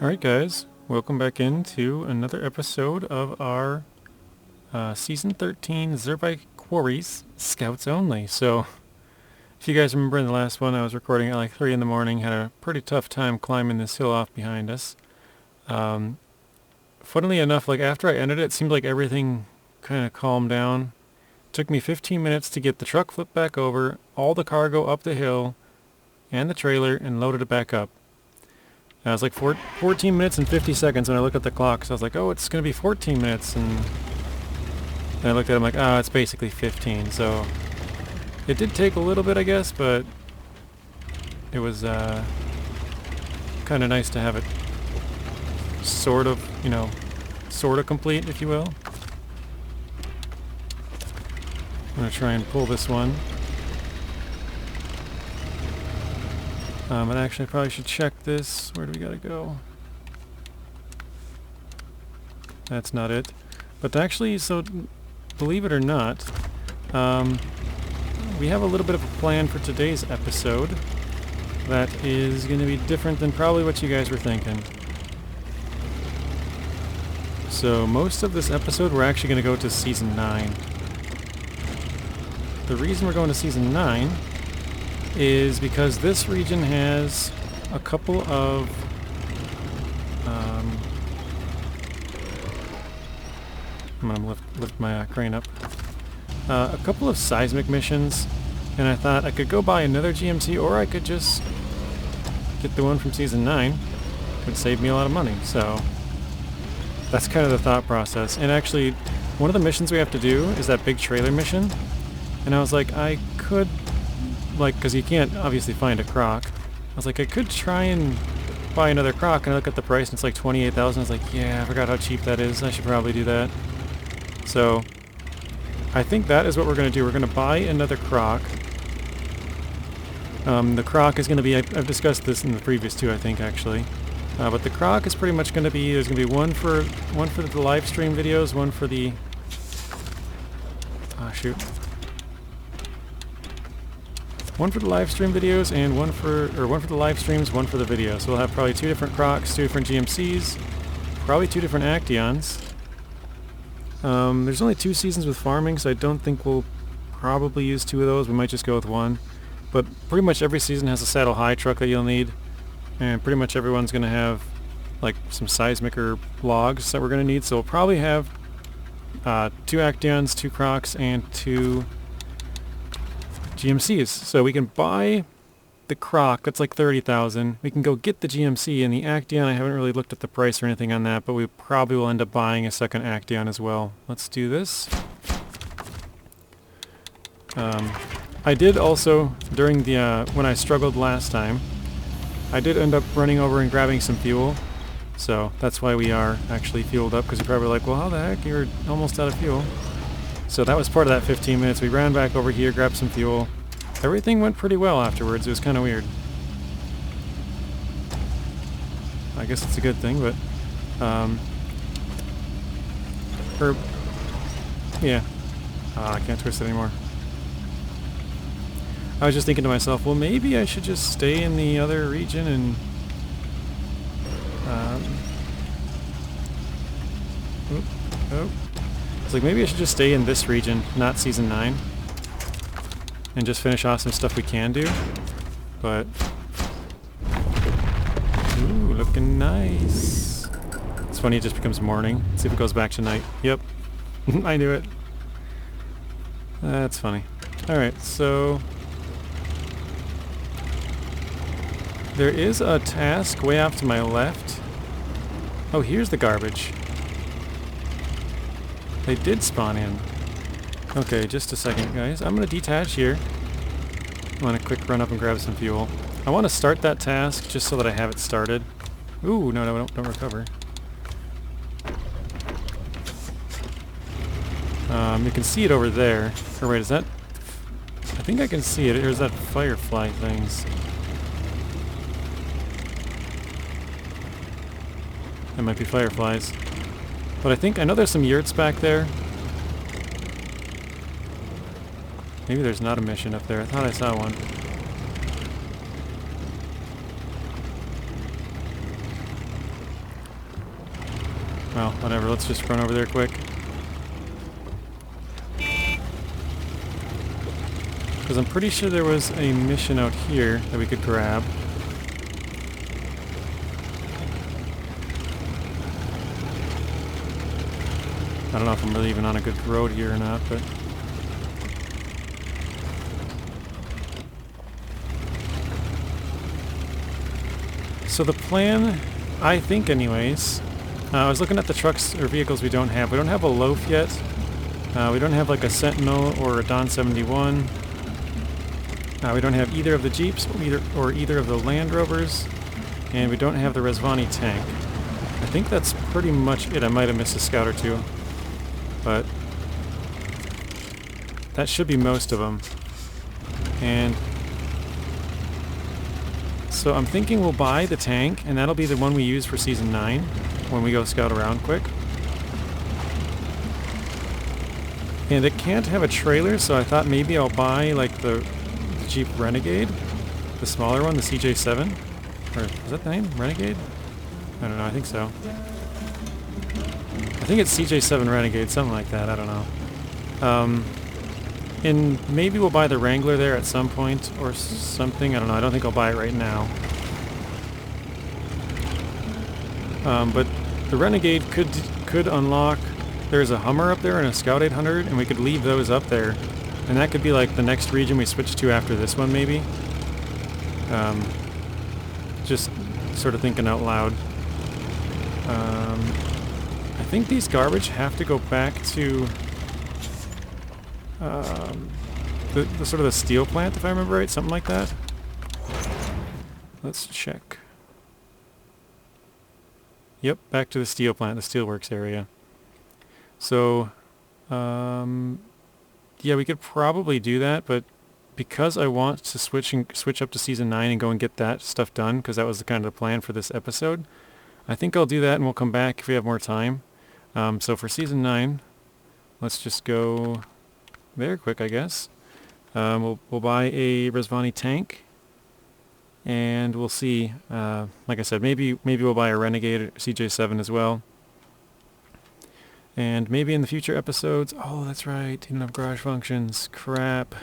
Alright guys, welcome back into another episode of our Season 13 Zerbite Quarries Scouts Only. So, if you guys remember in the last one I was recording at like 3 in the morning, had a pretty tough time climbing this hill off behind us. Funnily enough, like after I ended it, it seemed like everything kind of calmed down. It took me 15 minutes to get the truck flipped back over, all the cargo up the hill, and the trailer, and loaded it back up. I was like 14 minutes and 50 seconds when I looked at the clock, so I was like, oh, it's going to be 14 minutes, and then I looked at it, I'm like, oh, it's basically 15, so it did take a little bit, I guess, but it was kind of nice to have it sort of, sort of complete, if you will. I'm going to try and pull this one. And actually I probably should check this. Where do we gotta go? That's not it. But actually, so believe it or not, we have a little bit of a plan for today's episode that is going to be different than probably what you guys were thinking. So most of this episode we're actually going to go to Season 9. The reason we're going to Season 9 is because this region has a couple of I'm gonna lift my crane up. A couple of seismic missions, and I thought I could go buy another GMC, or I could just get the one from Season 9. It would save me a lot of money, so that's kind of the thought process. And actually, one of the missions we have to do is that big trailer mission, and I was like, I could, because you can't obviously find a croc. I was like, I could try and buy another croc, and I look at the price and it's like 28,000. I was like, yeah, I forgot how cheap that is. I should probably do that. So, I think that is what we're going to do. We're going to buy another croc. The croc is going to be, I've discussed this in the previous two, I think, actually. But the croc is pretty much going to be, there's going to be one for the live stream videos, one for the, one for the live stream videos, and one for the live streams, one for the video. So we'll have probably two different crocs, two different GMCs, probably two different actaeons. There's only 2 seasons with farming, so I don't think we'll probably use 2 of those. We might just go with 1. But pretty much every season has a saddle high truck that you'll need, and pretty much everyone's going to have like some seismic or logs that we're going to need. So we'll probably have 2 actaeons, 2 crocs, and 2 GMCs. So we can buy the croc, that's like 30,000. We can go get the GMC, and the actaeon, I haven't really looked at the price or anything on that, but we probably will end up buying a second actaeon as well. Let's do this. I did also, during the, when I struggled last time, I did end up running over and grabbing some fuel. So that's why we are actually fueled up, because you're probably like, well, how the heck, you're almost out of fuel. So that was part of that 15 minutes. We ran back over here, grabbed some fuel. Everything went pretty well afterwards. It was kind of weird. I guess it's a good thing, but yeah. I can't twist it anymore. I was just thinking to myself, well, maybe I should just stay in the other region and it's like maybe I should just stay in this region, not Season 9, and just finish off some stuff we can do. But ooh, looking nice. It's funny, it just becomes morning. Let's see if it goes back to night. Yep. I knew it. That's funny. Alright, so there is a task way off to my left. Oh, here's the garbage. They did spawn in. Okay, just a second, guys. I'm going to detach here. I'm going to quick run up and grab some fuel. I want to start that task just so that I have it started. Ooh, no, don't recover. You can see it over there. Or wait, is that... I think I can see it. There's that firefly things. That might be fireflies. But I know there's some yurts back there. Maybe there's not a mission up there. I thought I saw one. Well, whatever, let's just run over there quick. Because I'm pretty sure there was a mission out here that we could grab. I don't know if I'm really even on a good road here or not, but... So the plan, I think anyways, I was looking at the trucks or vehicles we don't have. We don't have a Loaf yet. We don't have like a Sentinel or a Don 71. We don't have either of the Jeeps or either of the Land Rovers. And we don't have the Resvani tank. I think that's pretty much it. I might have missed a scout or two. But that should be most of them. And so I'm thinking we'll buy the tank, and that'll be the one we use for Season 9 when we go scout around quick. And it can't have a trailer, so I thought maybe I'll buy like the Jeep Renegade, the smaller one, the CJ7. Or is that the name? Renegade? I don't know, I think so. I think it's CJ7 Renegade, something like that, I don't know. And maybe we'll buy the Wrangler there at some point or something. I don't know. I don't think I'll buy it right now. But the Renegade could unlock... There's a Hummer up there and a Scout 800, and we could leave those up there. And that could be like the next region we switch to after this one, maybe. Just sort of thinking out loud. I think these garbage have to go back to... the sort of the steel plant, if I remember right, something like that. Let's check. Yep, back to the steel plant, the steelworks area. So, yeah, we could probably do that, but because I want to switch up to Season 9 and go and get that stuff done, because that was the kind of the plan for this episode, I think I'll do that and we'll come back if we have more time. So for Season 9, let's just go... there quick, I guess. We'll buy a Resvani tank, and we'll see. Like I said, maybe we'll buy a Renegade CJ7 as well. And maybe in the future episodes... Oh, that's right. Didn't have garage functions. Crap.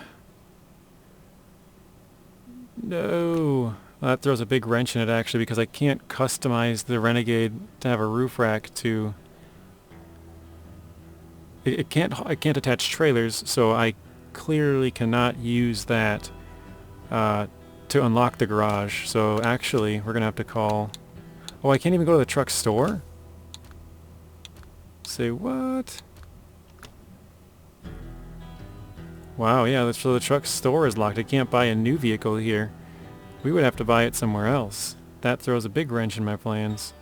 No. That throws a big wrench in it, actually, because I can't customize the Renegade to have a roof rack to... I can't attach trailers, so I clearly cannot use that to unlock the garage. So actually, we're gonna have to call... Oh, I can't even go to the truck store? Say what? Wow, yeah, so the truck store is locked. I can't buy a new vehicle here. We would have to buy it somewhere else. That throws a big wrench in my plans.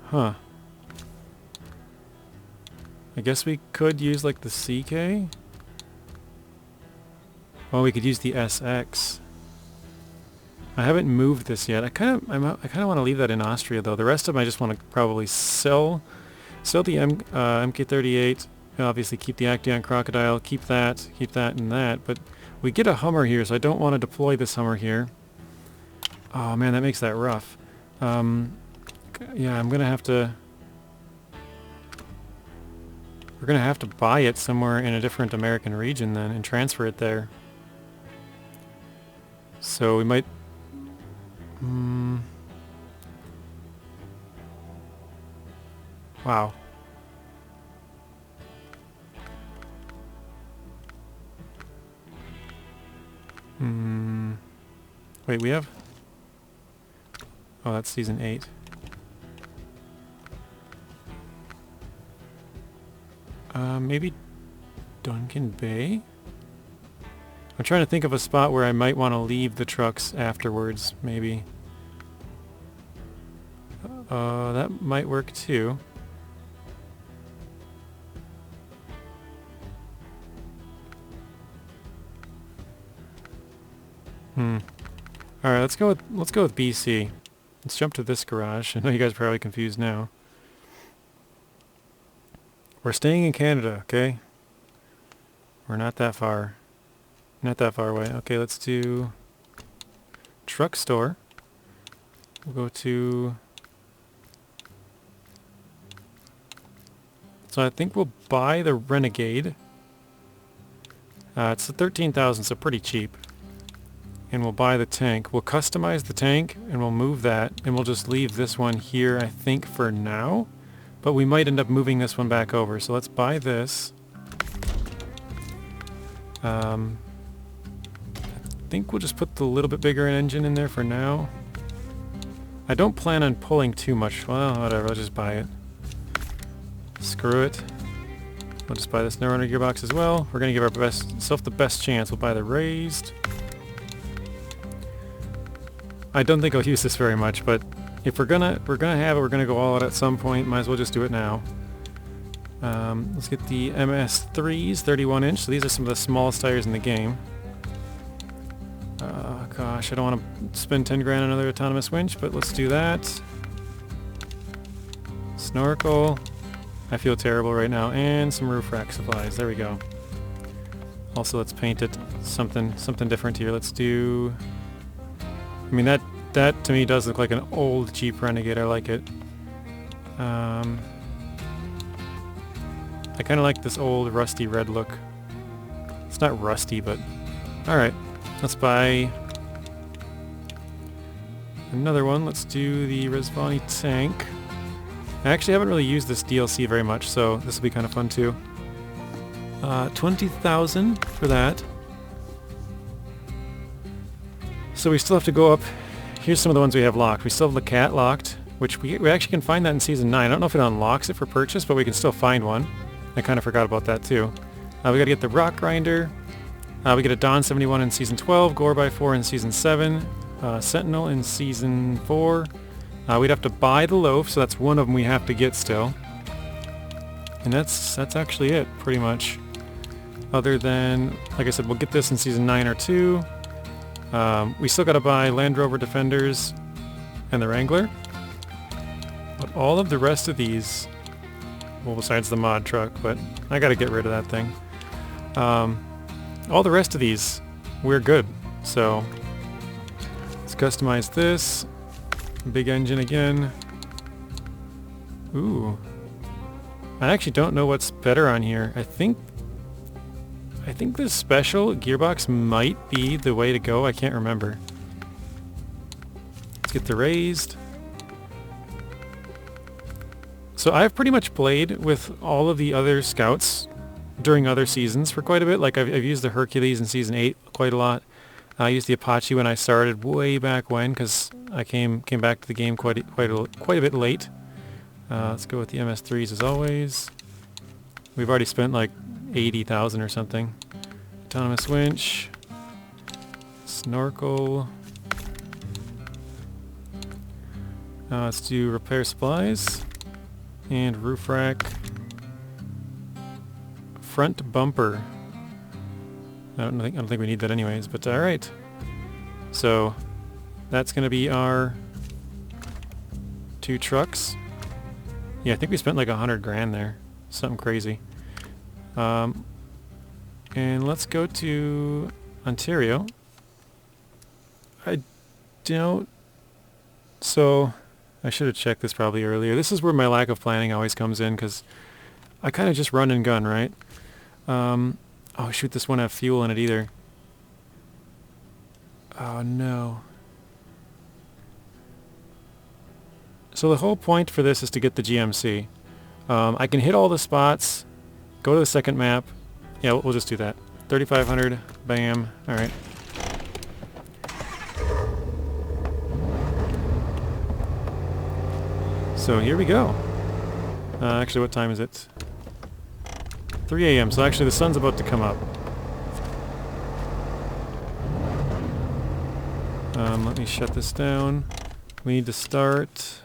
Huh. I guess we could use like the CK? Well, we could use the SX. I haven't moved this yet. I kind of want to leave that in Austria though. The rest of them I just want to probably sell the MK38. Obviously keep the Actaeon Crocodile, keep that and that. But we get a Hummer here, so I don't want to deploy this Hummer here. Oh man, that makes that rough. Yeah, I'm gonna have to... We're gonna have to buy it somewhere in a different American region then and transfer it there. So we might... Wow. Wait, we have... Oh, that's Season 8. Maybe Duncan Bay? I'm trying to think of a spot where I might want to leave the trucks afterwards, maybe. That might work too. Alright, let's go with BC. Let's jump to this garage. I know you guys are probably confused now. We're staying in Canada, okay? We're not that far. Not that far away. Okay, let's do truck store. We'll go to... So I think we'll buy the Renegade. It's 13,000, so pretty cheap. And we'll buy the tank. We'll customize the tank, and we'll move that, and we'll just leave this one here, I think, for now. But we might end up moving this one back over, so let's buy this. I think we'll just put the little bit bigger engine in there for now. I don't plan on pulling too much. Well, whatever, I'll just buy it. Screw it. We'll just buy the SnowRunner gearbox as well. We're going to give ourselves the best chance. We'll buy the raised. I don't think I'll use this very much, but if we're gonna have it, we're gonna go all out at some point. Might as well just do it now. Let's get the MS3s, 31 inch. So these are some of the smallest tires in the game. Gosh, I don't want to spend 10 grand on another autonomous winch, but let's do that. Snorkel. I feel terrible right now. And some roof rack supplies. There we go. Also, let's paint it something different here. Let's do... I mean, that to me does look like an old Jeep Renegade. I like it. I kind of like this old rusty red look. It's not rusty, but... Alright, let's buy another one. Let's do the Resvani tank. I actually haven't really used this DLC very much, so this will be kind of fun too. 20,000 for that. So we still have to go up. Here's some of the ones we have locked. We still have the cat locked, which we actually can find that in Season 9. I don't know if it unlocks it for purchase, but we can still find one. I kind of forgot about that too. We got to get the rock grinder. We get a Dawn 71 in Season 12, Gore by 4 in Season 7, Sentinel in Season 4. We'd have to buy the loaf, so that's one of them we have to get still. And that's actually it, pretty much. Other than, like I said, we'll get this in Season 9 or 2. We still got to buy Land Rover Defenders and the Wrangler. But all of the rest of these, well, besides the mod truck, but I got to get rid of that thing. All the rest of these, we're good. So let's customize this. Big engine again. Ooh. I actually don't know what's better on here. I think the special gearbox might be the way to go. I can't remember. Let's get the raised. So I've pretty much played with all of the other scouts during other seasons for quite a bit. Like I've used the Hercules in Season 8 quite a lot. I used the Apache when I started way back when, because I came back to the game quite a bit late. Let's go with the MS3s as always. We've already spent like 80,000 or something. Autonomous winch. Snorkel. Let's do repair supplies. And roof rack. Front bumper. I don't think we need that anyways, but alright. So that's going to be our 2 trucks. Yeah, I think we spent like 100 grand there. Something crazy. And let's go to Ontario. So I should have checked this probably earlier. This is where my lack of planning always comes in, because I kind of just run and gun, right? Oh shoot, this won't have fuel in it either. Oh no. So the whole point for this is to get the GMC. I can hit all the spots, go to the second map. Yeah, we'll just do that. 3,500, bam, alright. So here we go. Actually, what time is it? 3 a.m. So actually the sun's about to come up. Let me shut this down. We need to start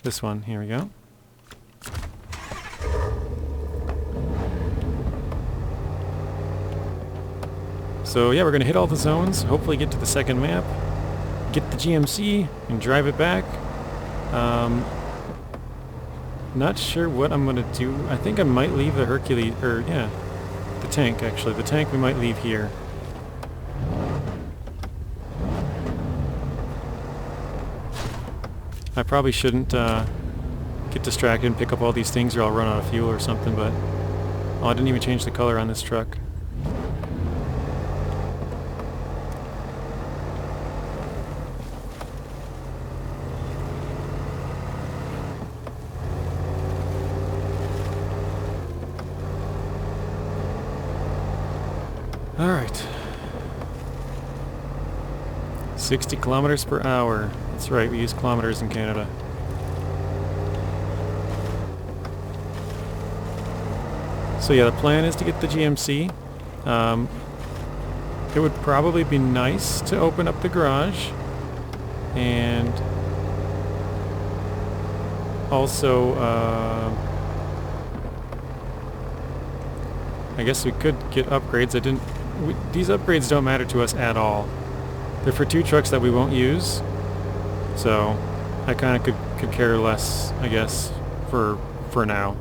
this one. Here we go. So yeah, we're going to hit all the zones, hopefully get to the second map, get the GMC, and drive it back. Not sure what I'm going to do. I think I might leave the Hercules, or yeah, the tank actually. The tank we might leave here. I probably shouldn't get distracted and pick up all these things or I'll run out of fuel or something, but... Oh, I didn't even change the color on this truck. Alright. 60 kilometers per hour. That's right, we use kilometers in Canada. So yeah, the plan is to get the GMC. It would probably be nice to open up the garage. And also, I guess we could get upgrades. These upgrades don't matter to us at all. They're for two trucks that we won't use, so I kind of could care less, I guess, for now.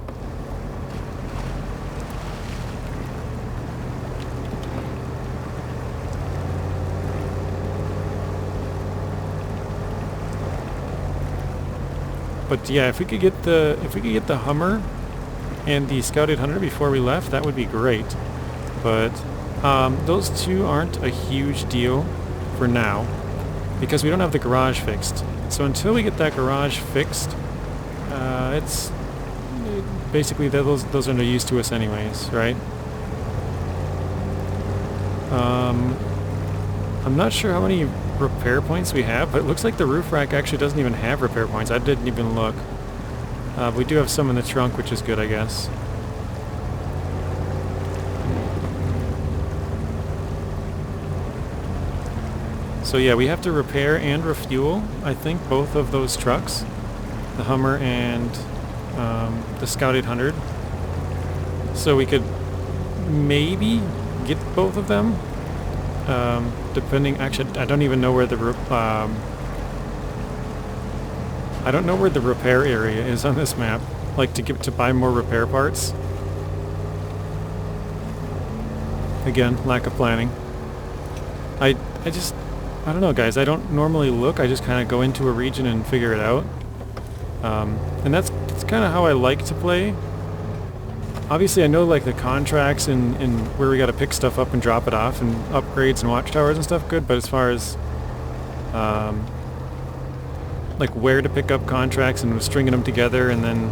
But yeah, if we could get the Hummer and the Scout 800 before we left, that would be great. But those two aren't a huge deal for now because we don't have the garage fixed. So until we get that garage fixed, it's basically those are no use to us anyways, right? I'm not sure how many repair points we have, but it looks like the roof rack actually doesn't even have repair points. I didn't even look. We do have some in the trunk, which is good, I guess. So yeah, we have to repair and refuel, I think, both of those trucks. The Hummer and the Scout 800. So we could maybe get both of them. Depending, actually, I don't even know where the I don't know where the repair area is on this map. Like to buy more repair parts. Again, lack of planning. I don't know, guys. I don't normally look. I just kind of go into a region and figure it out. And that's kind of how I like to play. Obviously, I know like the contracts and where we got to pick stuff up and drop it off, and upgrades and watchtowers and stuff, good. But as far as like where to pick up contracts and stringing them together, and then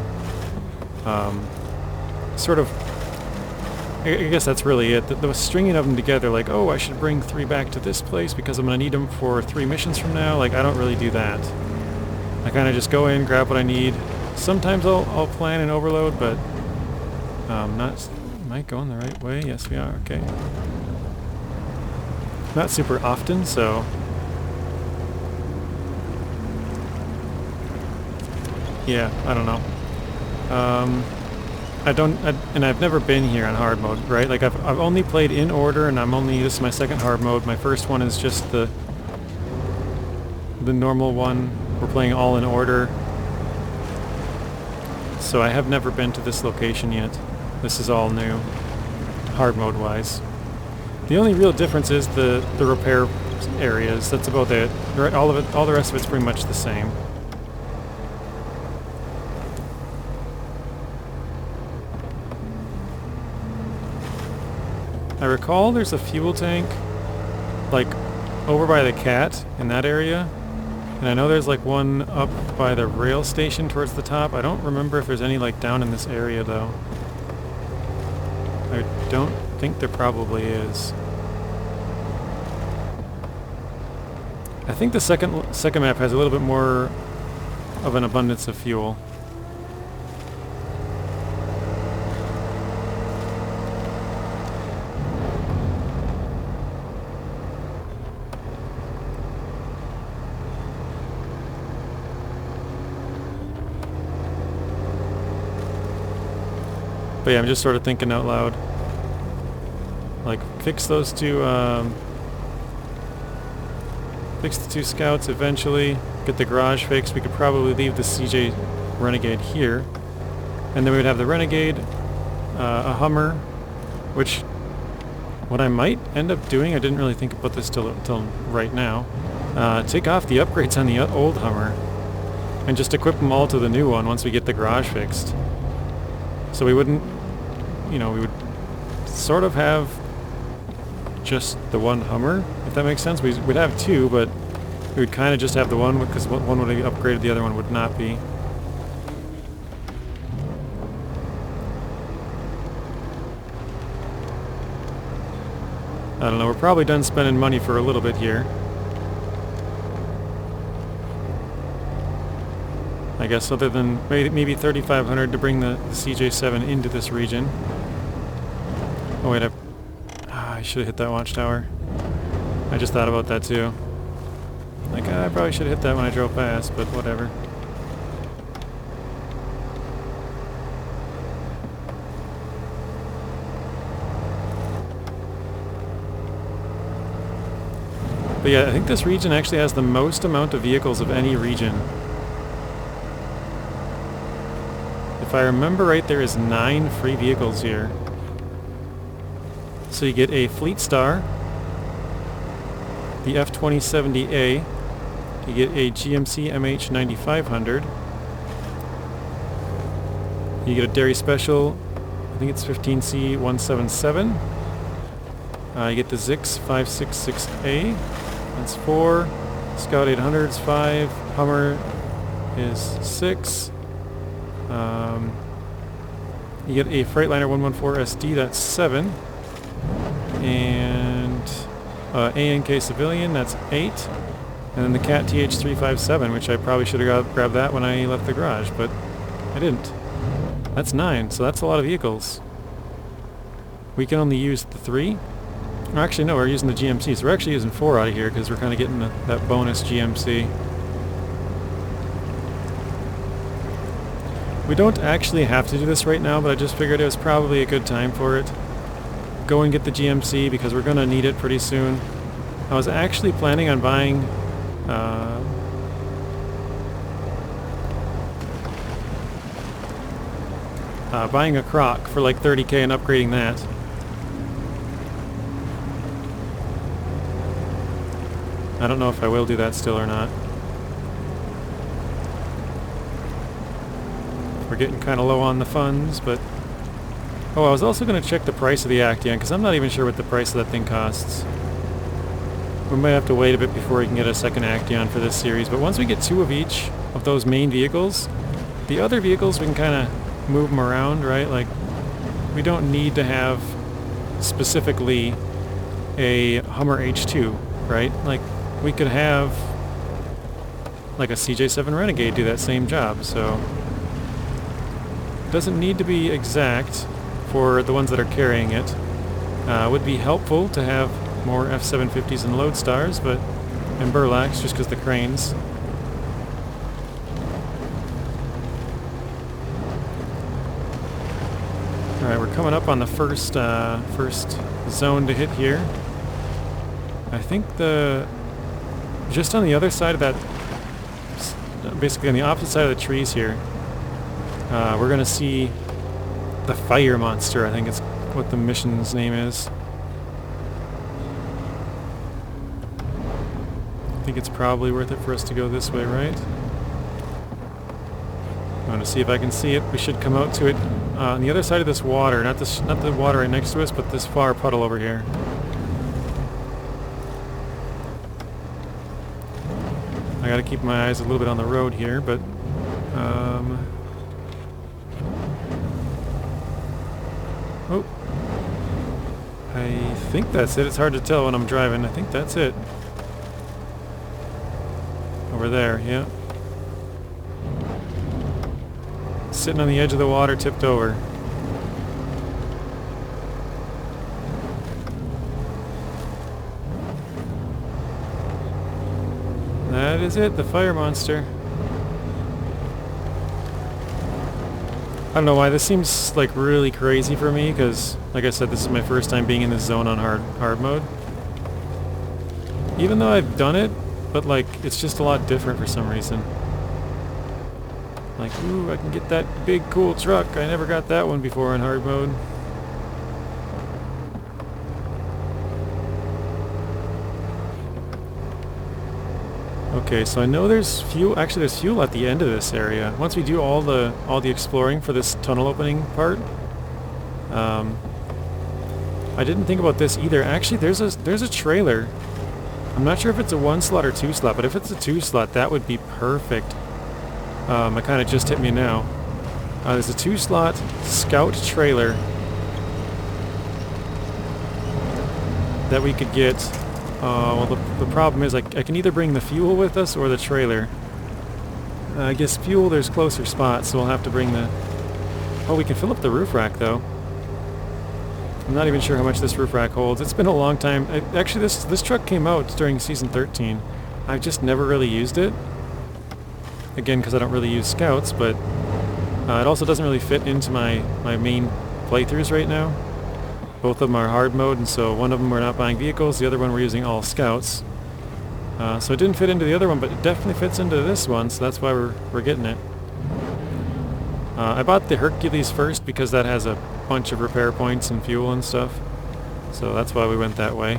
sort of, I guess that's really it. The stringing of them together, like, oh, I should bring 3 back to this place because I'm going to need them for 3 missions from now. Like, I don't really do that. I kind of just go in, grab what I need. Sometimes I'll plan and overload, but not. Am I going the right way? Yes, we are. Okay. Not super often, so. Yeah, I don't know. And I've never been here on hard mode, right? Like I've only played in order, and this is my second hard mode. My first one is just the normal one. We're playing all in order. So I have never been to this location yet. This is all new, hard mode wise. The only real difference is the repair areas. That's about it. All the rest of it's pretty much the same. I recall there's a fuel tank, like, over by the cat in that area. And I know there's, like, one up by the rail station towards the top. I don't remember if there's any, like, down in this area, though. I don't think there probably is. I think the second map has a little bit more of an abundance of fuel. But yeah, I'm just sort of thinking out loud. Like, fix those two, fix the 2 scouts eventually, get the garage fixed. We could probably leave the CJ Renegade here. And then we would have the Renegade, a Hummer, which, what I might end up doing, I didn't really think about this till right now, take off the upgrades on the old Hummer. and just equip them all to the new one once we get the garage fixed. So we wouldn't, you know, we would sort of have just the one Hummer, if that makes sense. We'd have two, but we would kind of just have the one because one would be upgraded, the other one would not be. I don't know, we're probably done spending money for a little bit here. I guess other than maybe 3,500 to bring the CJ7 into this region. Oh wait, I should have hit that watchtower. I just thought about that too. Like, I probably should have hit that when I drove past, but whatever. But yeah, I think this region actually has the most amount of vehicles of any region. If I remember right, there is 9 free vehicles here. So you get a Fleet Star, the F2070A, you get a GMC MH9500, you get a Dairy Special, I think it's 15C177, you get the Zix 566A, that's 4, Scout 800 is 5, Hummer is 6, you get a Freightliner 114 SD, that's 7, and ANK Civilian, that's 8, and then the Cat TH357, which I probably should have grabbed that when I left the garage, but I didn't. That's 9, so that's a lot of vehicles. We can only use the 3. Or actually, no, we're using the GMC, so we're actually using 4 out of here because we're kind of getting that bonus GMC. We don't actually have to do this right now, but I just figured it was probably a good time for it. Go and get the GMC because we're going to need it pretty soon. I was actually planning on buying buying a Croc for like 30k and upgrading that. I don't know if I will do that still or not. We're getting kind of low on the funds, but... Oh, I was also going to check the price of the Actaeon, because I'm not even sure what the price of that thing costs. We might have to wait a bit before we can get a second Actaeon for this series, but once we get 2 of each of those main vehicles, the other vehicles we can kind of move them around, right? Like, we don't need to have specifically a Hummer H2, right? Like, we could have like a CJ7 Renegade do that same job, so it doesn't need to be exact for the ones that are carrying it. Would be helpful to have more F750s and Lodestars, but and burlaks just because the cranes. Alright, we're coming up on the first zone to hit here. I think just on the other side of that, basically on the opposite side of the trees here, we're going to see the fire monster, I think it's what the mission's name is. I think it's probably worth it for us to go this way, right? I'm going to see if I can see it. We should come out to it on the other side of this water, not the water right next to us, but this far puddle over here. I gotta keep my eyes a little bit on the road here, but oh, I think that's it. It's hard to tell when I'm driving. I think that's it. Over there, yeah. Sitting on the edge of the water, tipped over. That is it, the fire monster. I don't know why this seems like really crazy for me, because like I said, this is my first time being in this zone on hard mode. Even though I've done it, but like it's just a lot different for some reason. Like, ooh, I can get that big cool truck. I never got that one before in hard mode. Okay, so I know there's fuel. Actually, there's fuel at the end of this area. Once we do all the exploring for this tunnel opening part, I didn't think about this either. Actually, there's a trailer. I'm not sure if it's a 1 slot or 2 slot, but if it's a 2 slot, that would be perfect. It kind of just hit me now. There's a 2 slot scout trailer that we could get. Well, the problem is I can either bring the fuel with us or the trailer. I guess fuel, there's closer spots, so we'll have to bring the... Oh, we can fill up the roof rack, though. I'm not even sure how much this roof rack holds. It's been a long time. Actually, this truck came out during Season 13. I've just never really used it. Again, because I don't really use scouts, but it also doesn't really fit into my main playthroughs right now. Both of them are hard mode, and so one of them we're not buying vehicles, the other one we're using all scouts. So it didn't fit into the other one, but it definitely fits into this one, so that's why we're getting it. I bought the Hercules first because that has a bunch of repair points and fuel and stuff. So that's why we went that way.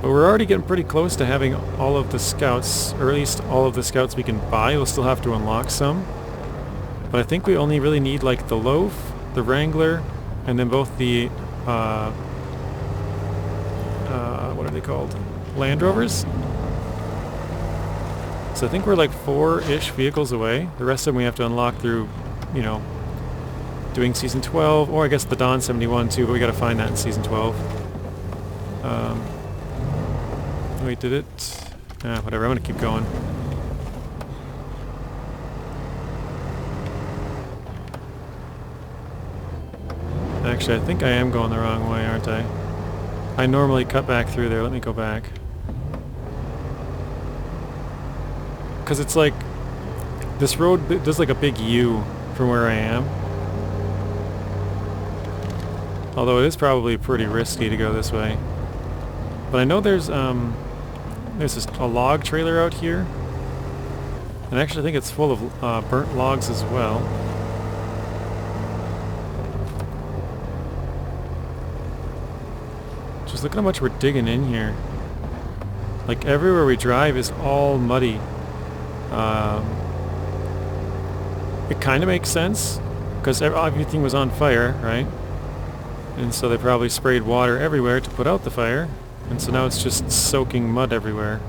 But we're already getting pretty close to having all of the scouts, or at least all of the scouts we can buy. We'll still have to unlock some. But I think we only really need like the Loaf, the Wrangler, and then both the, what are they called? Land Rovers? So I think we're like 4-ish vehicles away. The rest of them we have to unlock through, you know, doing Season 12, or I guess the Dawn 71 too, but we gotta find that in Season 12. Wait, did it? Whatever, I'm gonna keep going. Actually, I think I am going the wrong way, aren't I? I normally cut back through there. Let me go back. Because it's like, this road does like a big U from where I am. Although it is probably pretty risky to go this way. But I know there's a log trailer out here. And actually I think it's full of burnt logs as well. Just look at how much we're digging in here. Like everywhere we drive is all muddy. It kind of makes sense because everything was on fire, right? And so they probably sprayed water everywhere to put out the fire, and so now it's just soaking mud everywhere.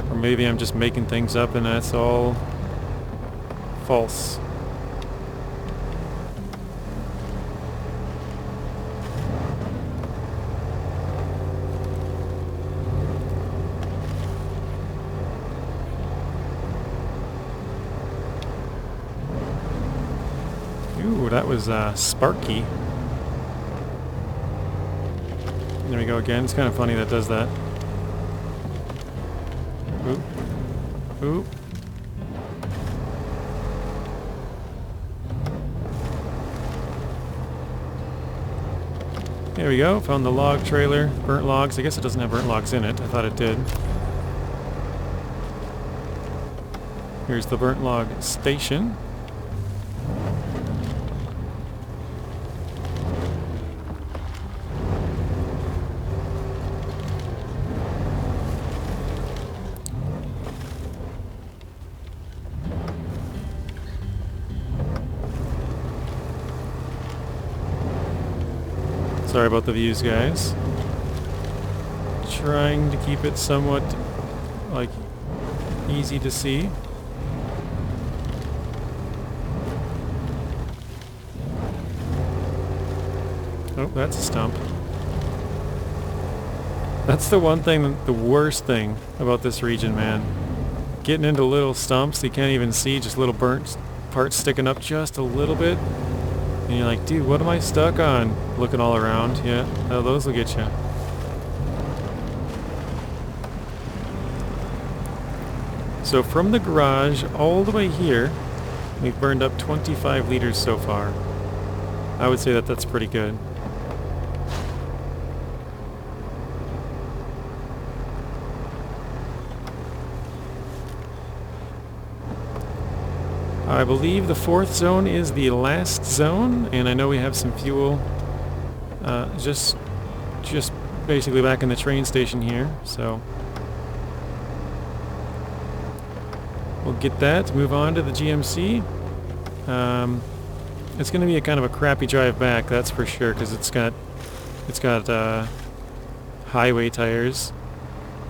Or maybe I'm just making things up and that's all false. Ooh, that was Sparky. There we go again. It's kind of funny that does that. Oop. Oop. There we go. Found the log trailer. Burnt logs. I guess it doesn't have burnt logs in it. I thought it did. Here's the burnt log station. Sorry about the views, guys. Trying to keep it somewhat, like, easy to see. Oh, that's a stump. That's the one thing, the worst thing about this region, man. Getting into little stumps you can't even see, just little burnt parts sticking up just a little bit. And you're like, dude, what am I stuck on? Looking all around. Yeah, oh, those will get you. So from the garage all the way here, we've burned up 25 liters so far. I would say that that's pretty good. I believe the 4th zone is the last zone, and I know we have some fuel Just basically back in the train station here, so we'll get that, move on to the GMC. It's going to be a kind of a crappy drive back, that's for sure, because it's got highway tires,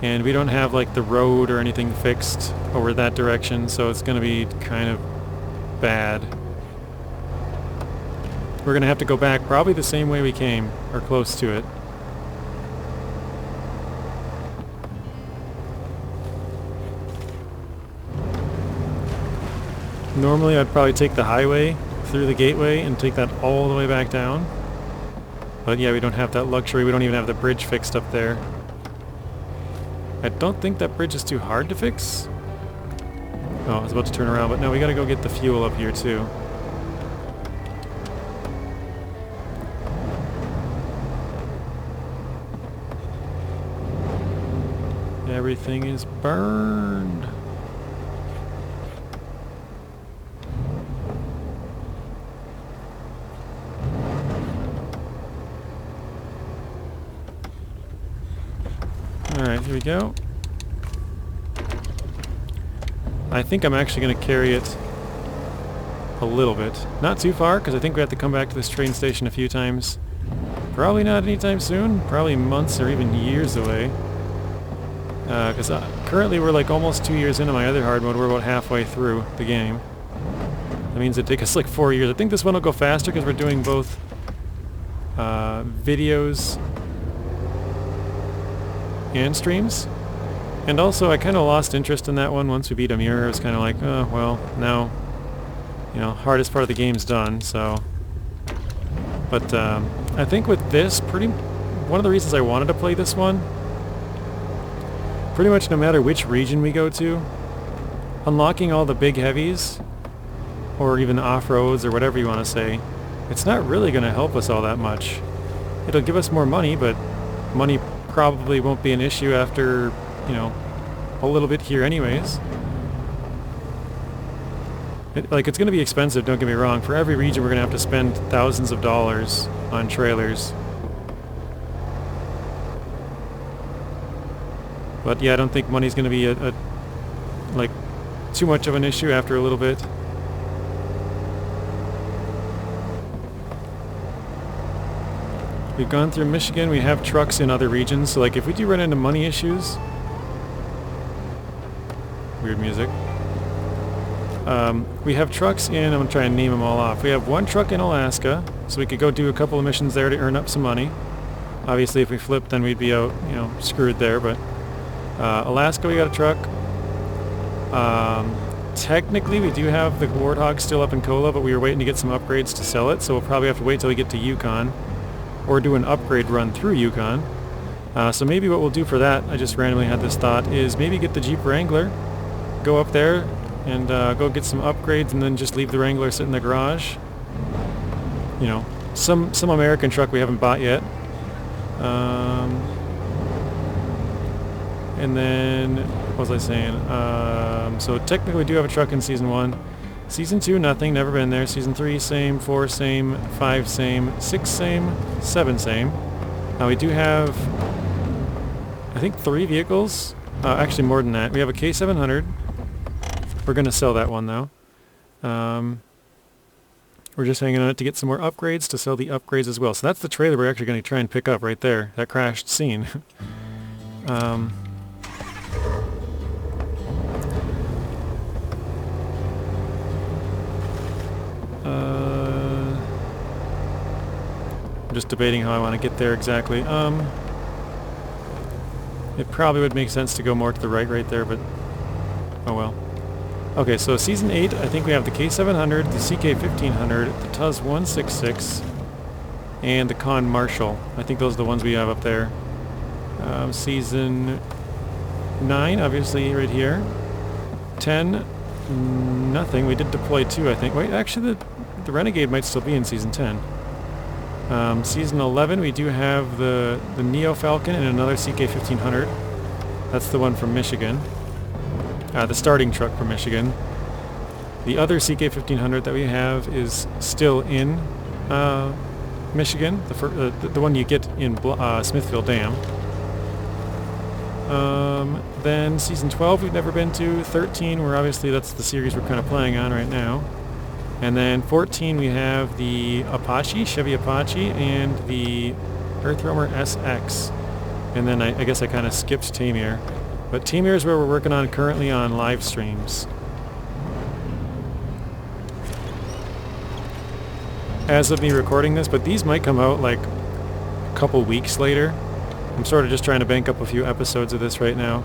and we don't have like the road or anything fixed over that direction, so it's going to be kind of bad. We're going to have to go back probably the same way we came, or close to it. Normally I'd probably take the highway through the gateway and take that all the way back down. But yeah, we don't have that luxury. We don't even have the bridge fixed up there. I don't think that bridge is too hard to fix. Oh, I was about to turn around, but no, we gotta go get the fuel up here too. Everything is burned. Alright, here we go. I think I'm actually going to carry it a little bit. Not too far, because I think we have to come back to this train station a few times. Probably not anytime soon. Probably months or even years away. Because currently we're like almost 2 years into my other hard mode. We're about halfway through the game. That means it'd take us like 4 years. I think this one will go faster because we're doing both videos and streams. And also I kind of lost interest in that one once we beat Amir. It was kind of like, oh well, now, you know, hardest part of the game's done, so. But I think with this, one of the reasons I wanted to play this one, pretty much no matter which region we go to, unlocking all the big heavies, or even off-roads or whatever you want to say, it's not really going to help us all that much. It'll give us more money, but money probably won't be an issue after, you know, a little bit here anyways. It's going to be expensive, don't get me wrong. For every region we're going to have to spend thousands of dollars on trailers. But yeah, I don't think money's going to be like too much of an issue after a little bit. We've gone through Michigan, we have trucks in other regions, so like if we do run into money issues... Weird music. We have trucks in, I'm going to try and name them all off. We have one truck in Alaska, so we could go do a couple of missions there to earn up some money. Obviously if we flip then we'd be out, you know, screwed there, but... Alaska we got a truck. Technically we do have the Warthog still up in Kola, but we were waiting to get some upgrades to sell it, so we'll probably have to wait till we get to Yukon. Or do an upgrade run through Yukon. So maybe what we'll do for that, I just randomly had this thought, is maybe get the Jeep Wrangler, go up there, and go get some upgrades, and then just leave the Wrangler sit in the garage. You know, some American truck we haven't bought yet. And then, what was I saying? So technically we do have a truck in Season 1. Season 2, nothing, never been there. Season 3, same. 4, same. 5, same. 6, same. 7, same. We do have, I think, 3 vehicles. Actually, more than that. We have a K700. We're going to sell that one, though. We're just hanging on it to get some more upgrades, to sell the upgrades as well. So that's the trailer we're actually going to try and pick up right there. That crashed scene. I'm just debating how I want to get there exactly. It probably would make sense to go more to the right there, but oh well. Okay, so Season 8, I think we have the K700, the CK1500, the TUZ 166, and the Con Marshall. I think those are the ones we have up there. Season 9, obviously right here. 10, nothing. We did deploy 2, I think. Wait, actually the Renegade might still be in Season 10. Season 11, we do have the Neo Falcon and another CK1500. That's the one from Michigan. The starting truck from Michigan. The other CK1500 that we have is still in Michigan, the one you get in Smithfield Dam. Then Season 12 we've never been to. 13, where obviously that's the series we're kind of playing on right now. And then 14 we have the Apache, Chevy Apache, and the Earthroamer SX. And then I guess I kind of skipped Tamir. But Tamir is where we're working on currently on live streams. As of me recording this, but these might come out like a couple weeks later. I'm sort of just trying to bank up a few episodes of this right now.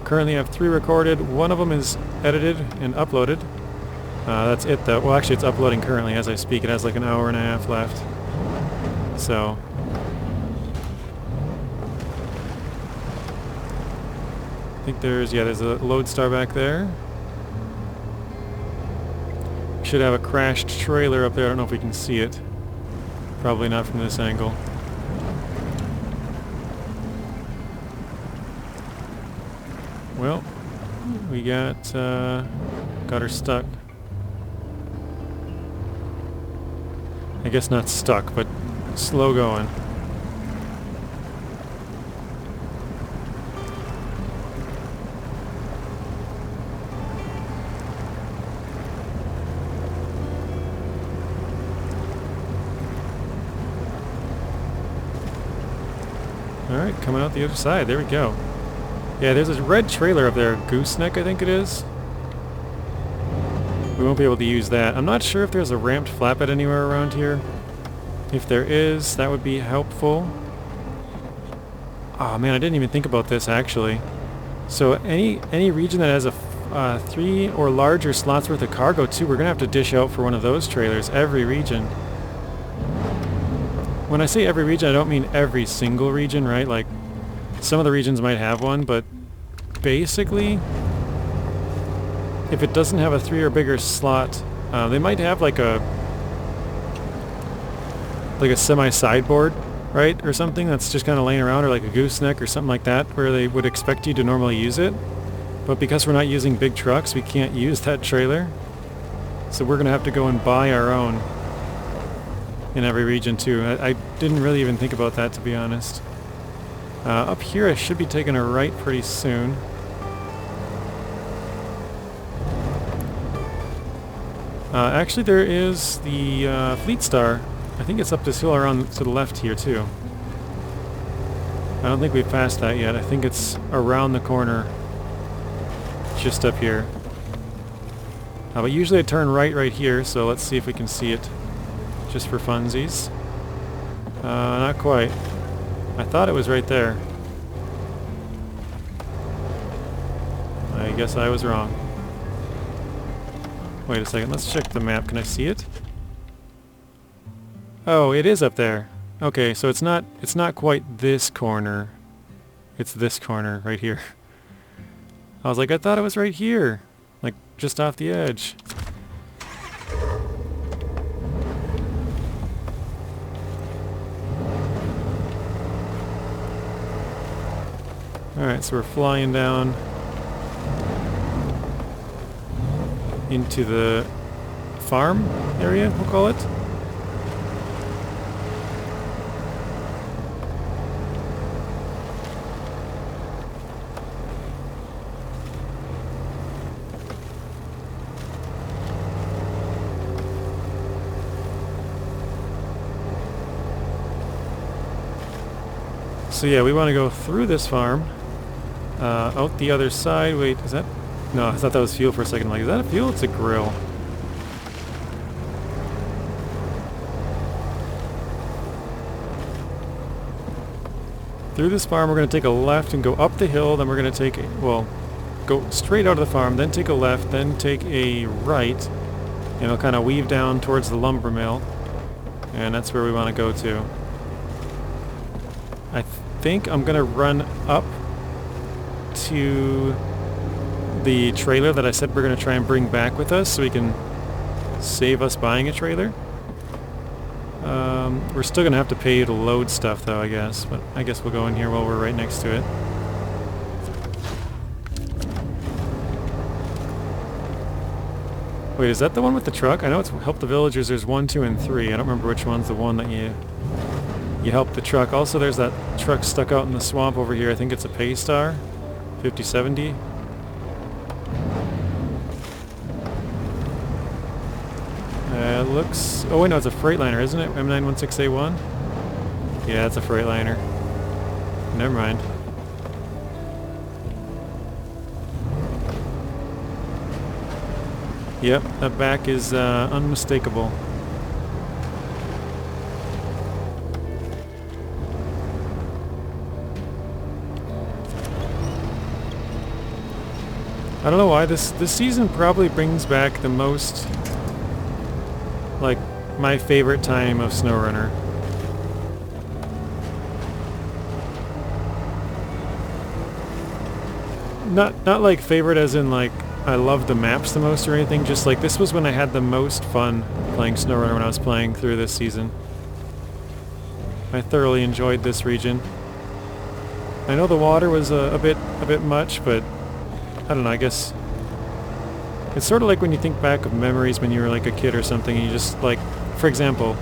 Currently I have 3 recorded. One of them is edited and uploaded. That's it though. Well, actually it's uploading currently as I speak. It has like an hour and a half left. So I think there's a Lodestar back there. Should have a crashed trailer up there. I don't know if we can see it. Probably not from this angle. Well, we got her stuck. I guess not stuck, but slow going. Alright, coming out the other side. There we go. Yeah, there's a red trailer up there. Gooseneck, I think it is. We won't be able to use that. I'm not sure if there's a ramped flatbed anywhere around here. If there is, that would be helpful. Oh man, I didn't even think about this actually. So any region that has a 3 or larger slots worth of cargo too, we're going to have to dish out for one of those trailers. Every region. When I say every region, I don't mean every single region, right? Like, some of the regions might have one, but basically, if it doesn't have a 3 or bigger slot, they might have like a semi-sideboard, right? Or something that's just kind of laying around, or like a gooseneck or something like that, where they would expect you to normally use it. But because we're not using big trucks, we can't use that trailer. So we're going to have to go and buy our own in every region too. I didn't really even think about that, to be honest. Up here I should be taking a right pretty soon. Actually there is the Fleet Star. I think it's up this hill around to the left here too. I don't think we've passed that yet. I think it's around the corner. Just up here. But usually I turn right here, so let's see if we can see it. Just for funsies. Not quite. I thought it was right there. I guess I was wrong. Wait a second, let's check the map. Can I see it? Oh, it is up there. Okay, so it's not quite this corner. It's this corner right here. I was like, I thought it was right here. Like just off the edge. Alright, so we're flying down into the farm area, we'll call it. So yeah, we want to go through this farm. Out the other side. Wait, is that... No, I thought that was fuel for a second. I'm like, is that a fuel? It's a grill. Through this farm, we're going to take a left and go up the hill. Then we're going to take a... Well, go straight out of the farm, then take a left, then take a right. And it'll kind of weave down towards the lumber mill. And that's where we want to go to. I think I'm going to run up to the trailer that I said we're going to try and bring back with us so we can save us buying a trailer. We're still going to have to pay to load stuff though, I guess, but I guess we'll go in here while we're right next to it. Wait, is that the one with the truck? I know it's help the villagers. There's 1, 2, and 3. I don't remember which one's the one that you help the truck. Also, there's that truck stuck out in the swamp over here. I think it's a Paystar 5070. Looks... Oh wait, no, it's a Freightliner, isn't it? M916A1? Yeah, it's a Freightliner. Never mind. Yep, that back is unmistakable. I don't know why this season probably brings back the most, like, my favorite time of SnowRunner. Not like favorite as in like I love the maps the most or anything, just like this was when I had the most fun playing SnowRunner when I was playing through this season. I thoroughly enjoyed this region. I know the water was a bit much, but I don't know, I guess it's sort of like when you think back of memories when you were like a kid or something, and you just like, for example,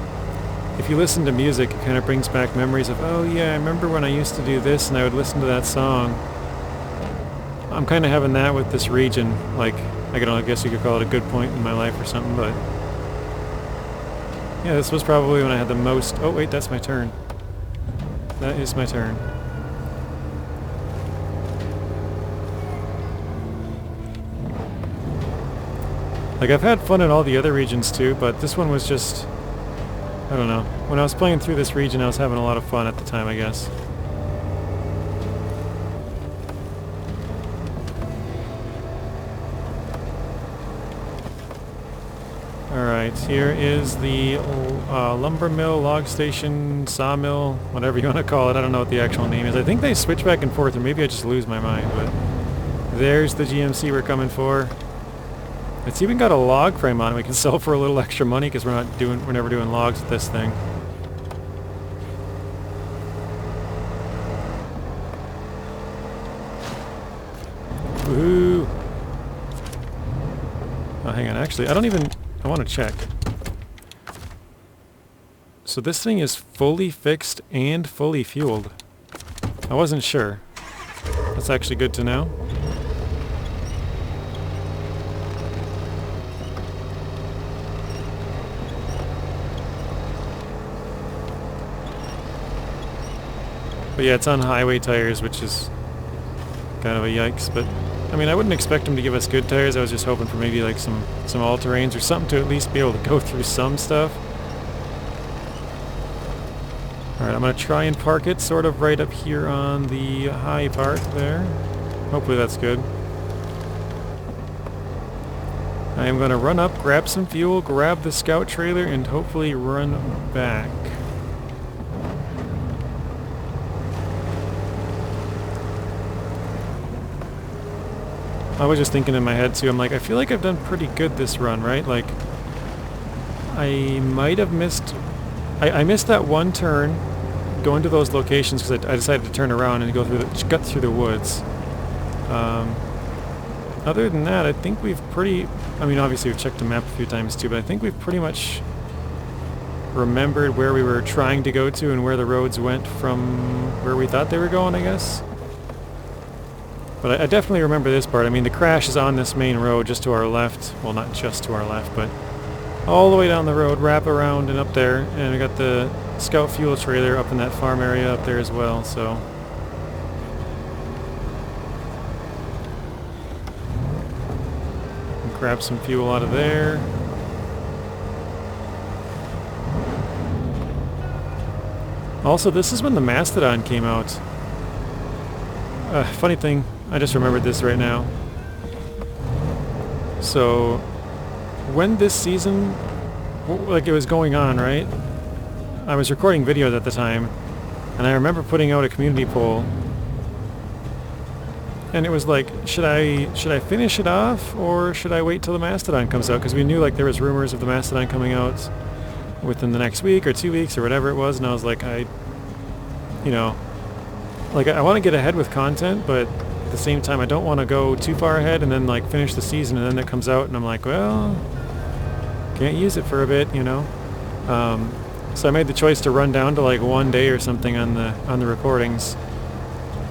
if you listen to music, it kind of brings back memories of, oh yeah, I remember when I used to do this and I would listen to that song. I'm kind of having that with this region. Like, I guess you could call it a good point in my life or something, but yeah, this was probably when I had the most... Oh wait, that's my turn. That is my turn. Like, I've had fun in all the other regions too, but this one was just... I don't know. When I was playing through this region, I was having a lot of fun at the time, I guess. Alright, here is the lumber mill, log station, sawmill, whatever you want to call it. I don't know what the actual name is. I think they switch back and forth, or maybe I just lose my mind, but there's the GMC we're coming for. It's even got a log frame on it we can sell for a little extra money because we're never doing logs with this thing. Woohoo! Oh, hang on, actually, I want to check. So this thing is fully fixed and fully fueled. I wasn't sure. That's actually good to know. But yeah, it's on highway tires, which is kind of a yikes, but I mean, I wouldn't expect them to give us good tires. I was just hoping for maybe like some all-terrains or something to at least be able to go through some stuff. Alright, I'm going to try and park it sort of right up here on the high part there. Hopefully that's good. I am going to run up, grab some fuel, grab the scout trailer, and hopefully run back. I was just thinking in my head too, I'm like, I feel like I've done pretty good this run, right? Like, I might have missed... I missed that one turn going to those locations because I decided to turn around and go through cut through the woods. Other than that, I think we've pretty... I mean, obviously we've checked the map a few times too, but I think we've pretty much remembered where we were trying to go to and where the roads went from where we thought they were going, I guess. But I definitely remember this part. I mean, the crash is on this main road just to our left. Well, not just to our left, but all the way down the road, wrap around and up there. And we got the scout fuel trailer up in that farm area up there as well, so... grab some fuel out of there. Also, this is when the Mastodon came out. Funny thing, I just remembered this right now. So, when this season, like it was going on, right? I was recording videos at the time, and I remember putting out a community poll, and it was like, should I finish it off, or should I wait till the Mastodon comes out? Because we knew like there was rumors of the Mastodon coming out within the next week or 2 weeks or whatever it was, and I was like, you know, like I want to get ahead with content, but at the same time I don't want to go too far ahead and then like finish the season and then it comes out and I'm like, well, Can't use it for a bit, you know. So I made the choice to run down to like 1 day or something on the recordings.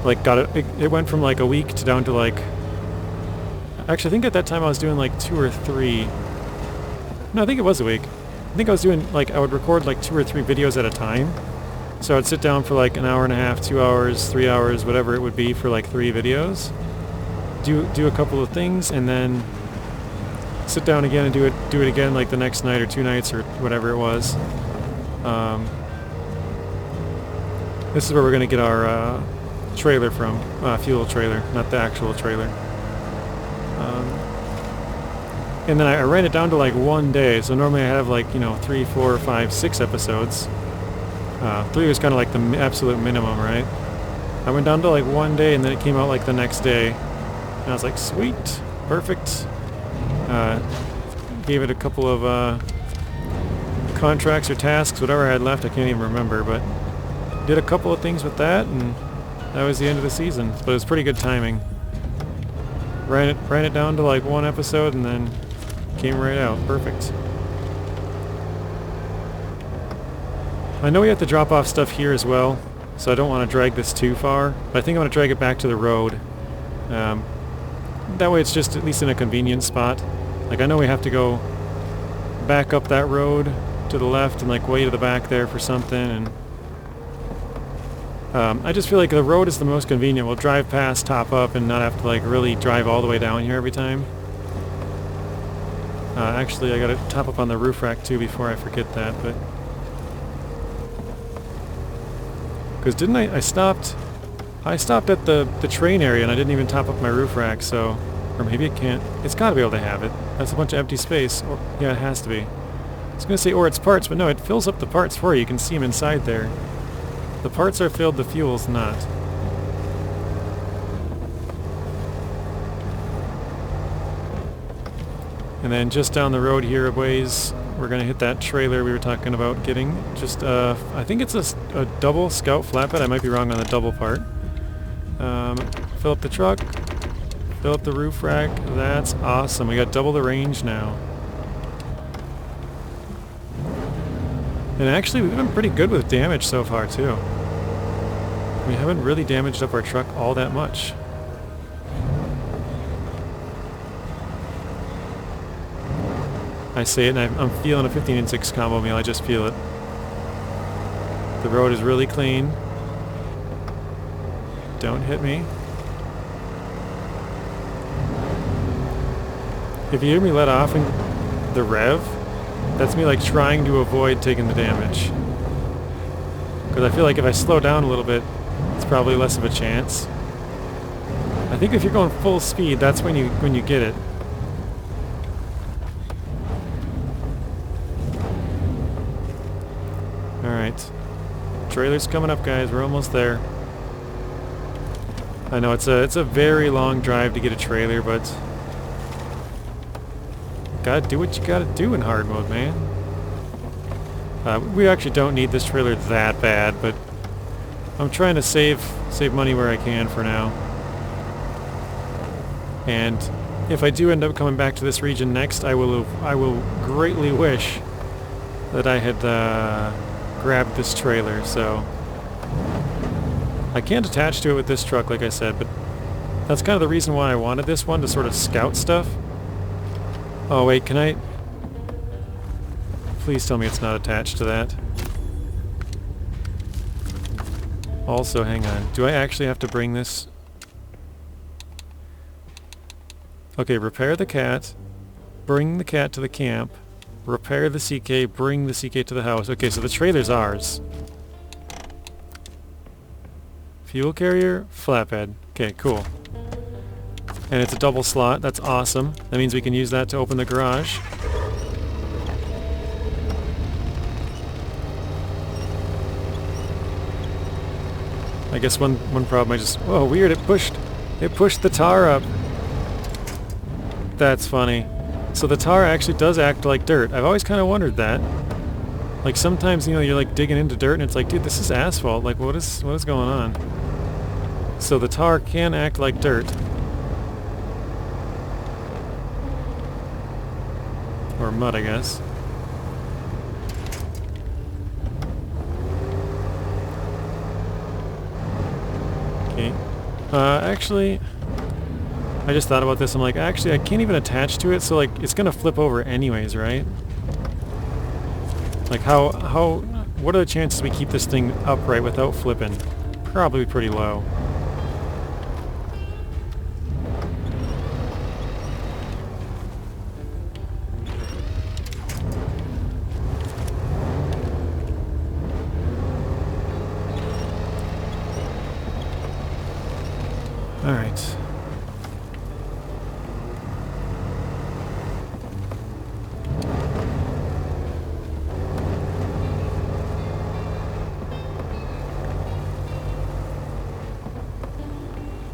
Like it went from like a week to down to like, actually I think at that time I was doing like 2 or 3. No, I think it was a week. I think I was doing like, I would record like 2 or 3 videos at a time. So I'd sit down for like an hour and a half, 2 hours, 3 hours, whatever it would be for like 3 videos. Do a couple of things and then sit down again and do it again like the next night or 2 nights or whatever it was. This is where we're going to get our trailer from, fuel trailer, not the actual trailer. And then I ran it down to like 1 day, so normally I have like, you know, 3, 4, 5, 6 episodes. 3 was kind of like the absolute minimum, right? I went down to like 1 day and then it came out like the next day. And I was like, sweet, perfect. Gave it a couple of contracts or tasks, whatever I had left, I can't even remember, but did a couple of things with that, and that was the end of the season. But it was pretty good timing. Ran it down to like 1 episode and then came right out. Perfect. I know we have to drop off stuff here as well, so I don't want to drag this too far, but I think I want to drag it back to the road. That way it's just at least in a convenient spot. Like I know we have to go back up that road to the left and like way to the back there for something, and I just feel like the road is the most convenient. We'll drive past, top up, and not have to like really drive all the way down here every time. Actually I gotta top up on the roof rack too before I forget that, but because didn't I stopped at the train area and I didn't even top up my roof rack, so, or maybe it can't. It's got to be able to have it. That's a bunch of empty space. Or, yeah, it has to be. I was going to say, or it's parts, but no, it fills up the parts for you. You can see them inside there. The parts are filled, the fuel's not. And then just down the road here a ways, we're going to hit that trailer we were talking about getting. Just, I think it's a double Scout flatbed. I might be wrong on the double part. Fill up the truck. Fill up the roof rack. That's awesome. We got double the range now. And actually, we've been pretty good with damage so far, too. We haven't really damaged up our truck all that much. I say it and I'm feeling a 15 and 6 combo meal. I just feel it. The road is really clean. Don't hit me. If you hear me let off in the rev, that's me like trying to avoid taking the damage. Because I feel like if I slow down a little bit, it's probably less of a chance. I think if you're going full speed, that's when you get it. Alright. Trailer's coming up, guys. We're almost there. I know it's a very long drive to get a trailer, but gotta do what you gotta do in hard mode, man. We actually don't need this trailer that bad, but I'm trying to save money where I can for now. And if I do end up coming back to this region next, I will greatly wish that I had grabbed this trailer. So I can't attach to it with this truck, like I said, but that's kind of the reason why I wanted this one, to sort of scout stuff. Oh wait, can I... Please tell me it's not attached to that. Also, hang on. Do I actually have to bring this? Okay, repair the cat. Bring the cat to the camp. Repair the CK. Bring the CK to the house. Okay, so the trailer's ours. Fuel carrier, flatbed. Okay, cool. And it's a double slot. That's awesome. That means we can use that to open the garage. I guess one problem I just... Whoa, weird, it pushed the tar up. That's funny. So the tar actually does act like dirt. I've always kind of wondered that. Like sometimes, you know, you're like digging into dirt and it's like, dude, this is asphalt. Like what is going on? So the tar can act like dirt. Or mud, I guess. Okay. Actually, I just thought about this. I'm like, actually, I can't even attach to it, so like, it's gonna flip over anyways, right? Like, what are the chances we keep this thing upright without flipping? Probably pretty low. All right.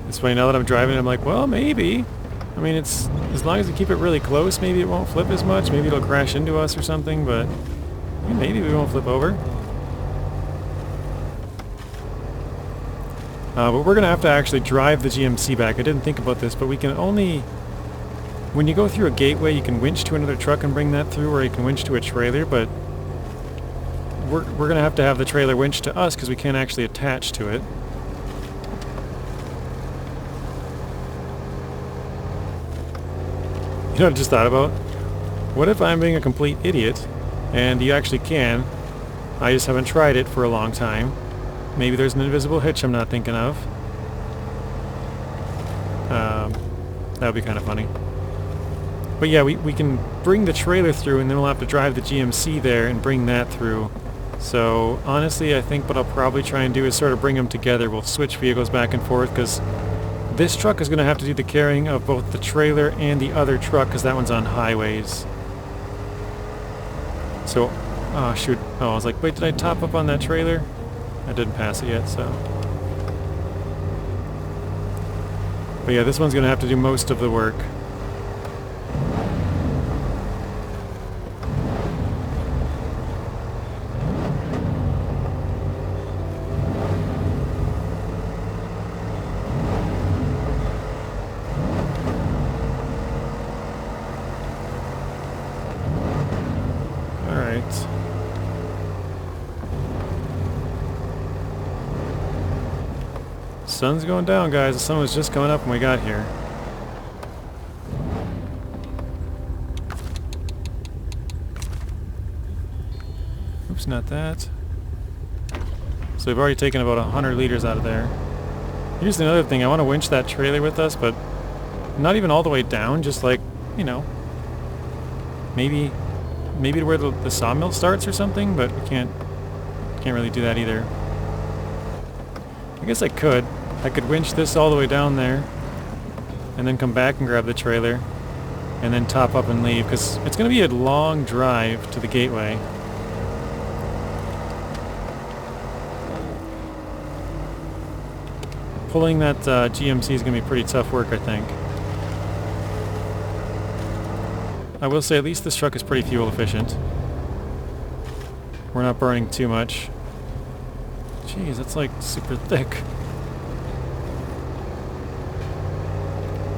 It's funny, now that I'm driving, I'm like, well, maybe. I mean, it's as long as we keep it really close, maybe it won't flip as much. Maybe it'll crash into us or something, but maybe we won't flip over. But we're going to have to actually drive the GMC back. I didn't think about this, but we can only... When you go through a gateway, you can winch to another truck and bring that through, or you can winch to a trailer, but we're going to have the trailer winch to us because we can't actually attach to it. You know what I just thought about? What if I'm being a complete idiot, and you actually can? I just haven't tried it for a long time. Maybe there's an invisible hitch I'm not thinking of. That would be kind of funny. But yeah, we can bring the trailer through, and then we'll have to drive the GMC there and bring that through. So honestly, I think what I'll probably try and do is sort of bring them together. We'll switch vehicles back and forth, because this truck is going to have to do the carrying of both the trailer and the other truck, because that one's on highways. So, oh shoot. Oh, I was like, wait, did I top up on that trailer? I didn't pass it yet, so. But yeah, this one's going to have to do most of the work. Alright. Sun's going down, guys. The sun was just going up when we got here. Oops, not that. So we've already taken about 100 liters out of there. Here's another thing. I want to winch that trailer with us, but not even all the way down. Just like, you know, maybe to where the sawmill starts or something. But we can't really do that either. I guess I could. I could winch this all the way down there, and then come back and grab the trailer, and then top up and leave, because it's going to be a long drive to the gateway. Pulling that GMC is going to be pretty tough work, I think. I will say at least this truck is pretty fuel efficient. We're not burning too much. Jeez, that's like super thick.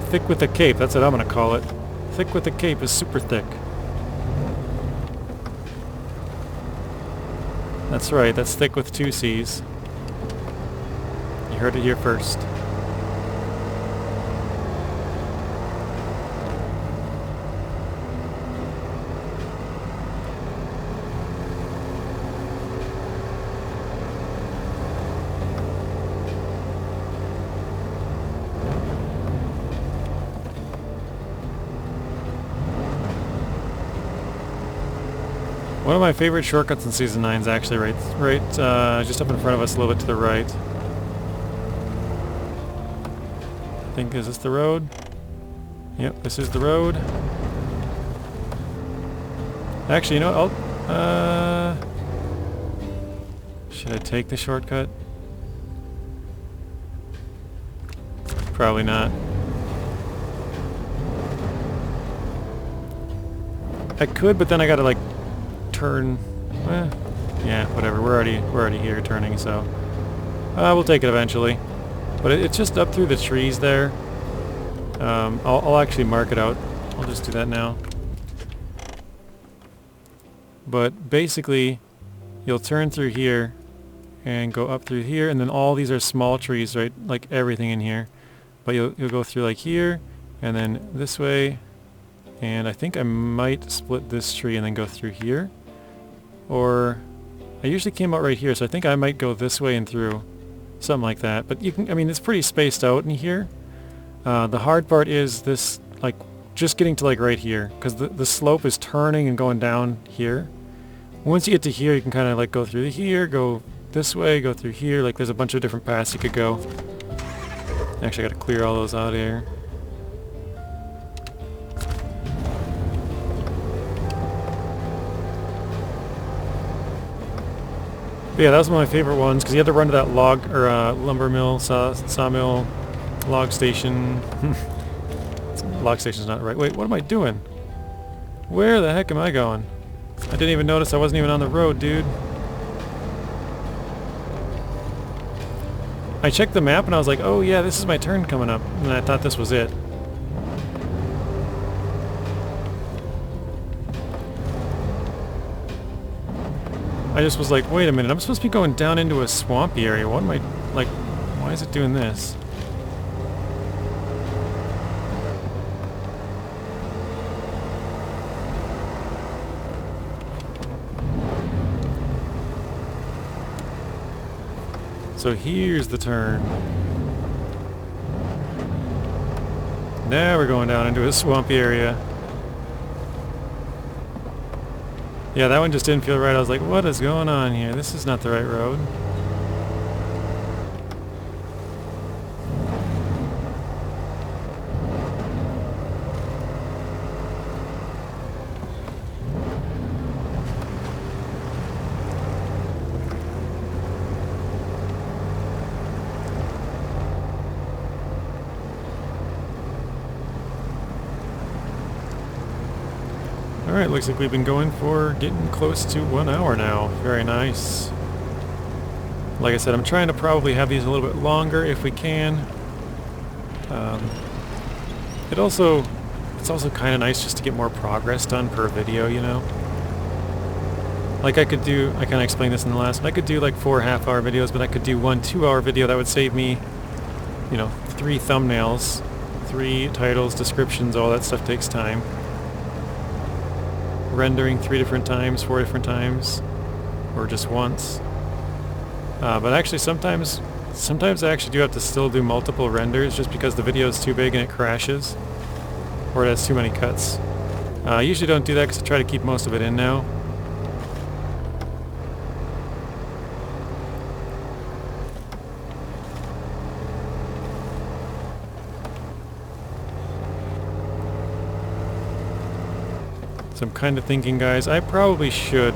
Thick with a cape, that's what I'm going to call it. Thick with a cape is super thick. That's right, that's thick with 2 C's. You heard it here first. One of my favorite shortcuts in Season 9 is actually right just up in front of us a little bit to the right. I think, is this the road? Yep, this is the road. Actually, you know what, should I take the shortcut? Probably not. I could, but then I gotta like turn. Yeah, whatever. We're already here turning, so we'll take it eventually. But it's just up through the trees there. I'll actually mark it out. I'll just do that now. But basically, you'll turn through here, and go up through here, and then all these are small trees, right? Like everything in here. But you'll go through like here, and then this way, and I think I might split this tree and then go through here. Or I usually came out right here, so I think I might go this way and through. Something like that. But you can, I mean, it's pretty spaced out in here. The hard part is this, like, just getting to like right here, because the slope is turning and going down here. Once you get to here, you can kind of like go through here, go this way, go through here. Like there's a bunch of different paths you could go. Actually, I gotta clear all those out here. But yeah, that was one of my favorite ones, because you had to run to that log, or lumber mill, sawmill, log station. Log station's not right. Wait, what am I doing? Where the heck am I going? I didn't even notice I wasn't even on the road, dude. I checked the map and I was like, oh yeah, this is my turn coming up. And I thought this was it. I just was like, wait a minute, I'm supposed to be going down into a swampy area. What am I, like, why is it doing this? So here's the turn. Now we're going down into a swampy area. Yeah, that one just didn't feel right. I was like, what is going on here? This is not the right road. Alright, looks like we've been going for getting close to 1 hour now. Very nice. Like I said, I'm trying to probably have these a little bit longer if we can. It's also kind of nice just to get more progress done per video, you know? Like I kind of explained this in the last one, I could do like 4 half-hour videos, but I could do 1 2-hour video that would save me, you know, 3 thumbnails, 3 titles, descriptions, all that stuff takes time. Rendering 3 different times, 4 different times, or just once. But actually sometimes I actually do have to still do multiple renders just because the video is too big and it crashes, or it has too many cuts. I usually don't do that because I try to keep most of it in now. So I'm kind of thinking, guys, I probably should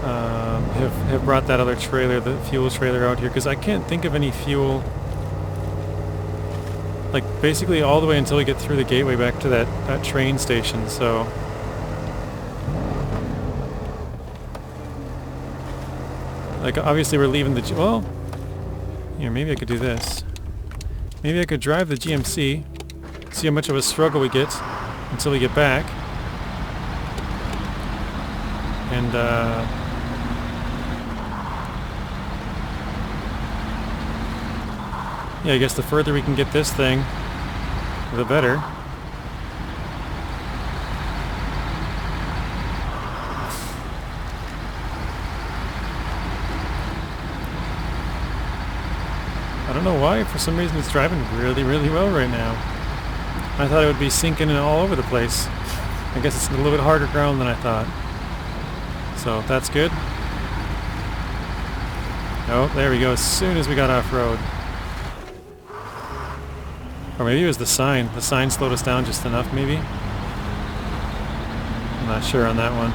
have brought that other trailer, the fuel trailer, out here, because I can't think of any fuel, like basically all the way until we get through the gateway back to that train station. So like obviously we're leaving the well, here, maybe I could do this. Maybe I could drive the GMC, see how much of a struggle we get until we get back. And, yeah, I guess the further we can get this thing, the better. I don't know why, for some reason it's driving really, really well right now. I thought it would be sinking in all over the place. I guess it's a little bit harder ground than I thought. So that's good. Oh, there we go, as soon as we got off-road. Or maybe it was the sign. The sign slowed us down just enough, maybe? I'm not sure on that one.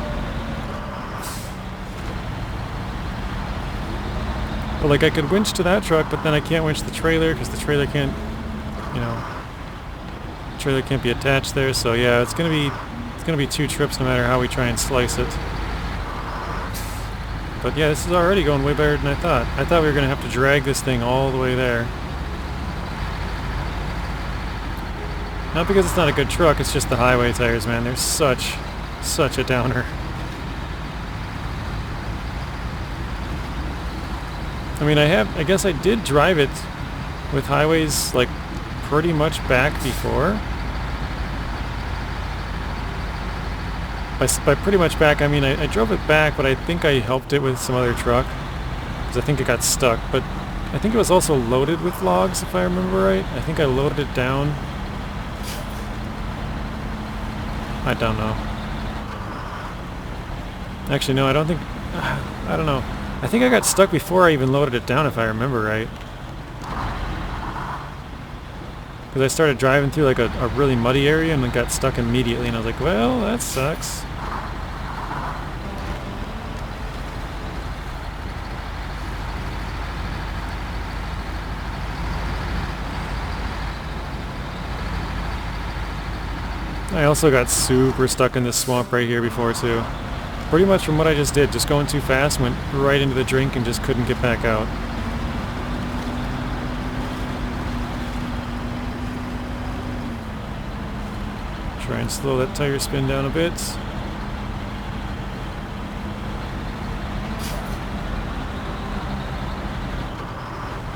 But like I could winch to that truck, but then I can't winch the trailer because the trailer can't, you know, the trailer can't be attached there. So yeah, it's gonna be 2 trips no matter how we try and slice it. But yeah, this is already going way better than I thought. I thought we were going to have to drag this thing all the way there. Not because it's not a good truck, it's just the highway tires, man. They're such a downer. I mean, I guess I did drive it with highways, like, pretty much back before. By pretty much back, I mean, I drove it back, but I think I helped it with some other truck, because I think it got stuck. But I think it was also loaded with logs, if I remember right. I think I loaded it down. I don't know. Actually, no, I don't think... I don't know. I think I got stuck before I even loaded it down, if I remember right. Because I started driving through like a really muddy area and then got stuck immediately, and I was like, well, that sucks. I also got super stuck in this swamp right here before too. Pretty much from what I just did, just going too fast, went right into the drink and just couldn't get back out. Try and slow that tire spin down a bit.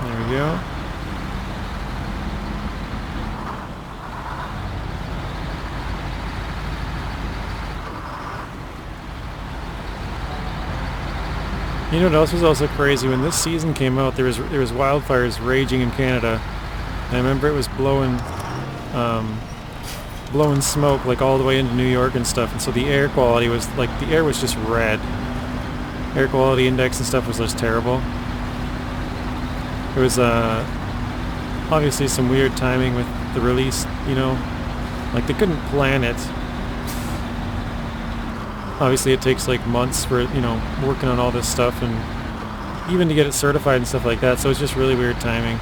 There we go. You know what else was also crazy? When this season came out, there was wildfires raging in Canada. And I remember it was blowing smoke like all the way into New York and stuff. And so the air quality was like, the air was just red. Air quality index and stuff was just terrible. It was obviously some weird timing with the release, you know. Like they couldn't plan it. Obviously it takes like months for, you know, working on all this stuff and even to get it certified and stuff like that, so it's just really weird timing.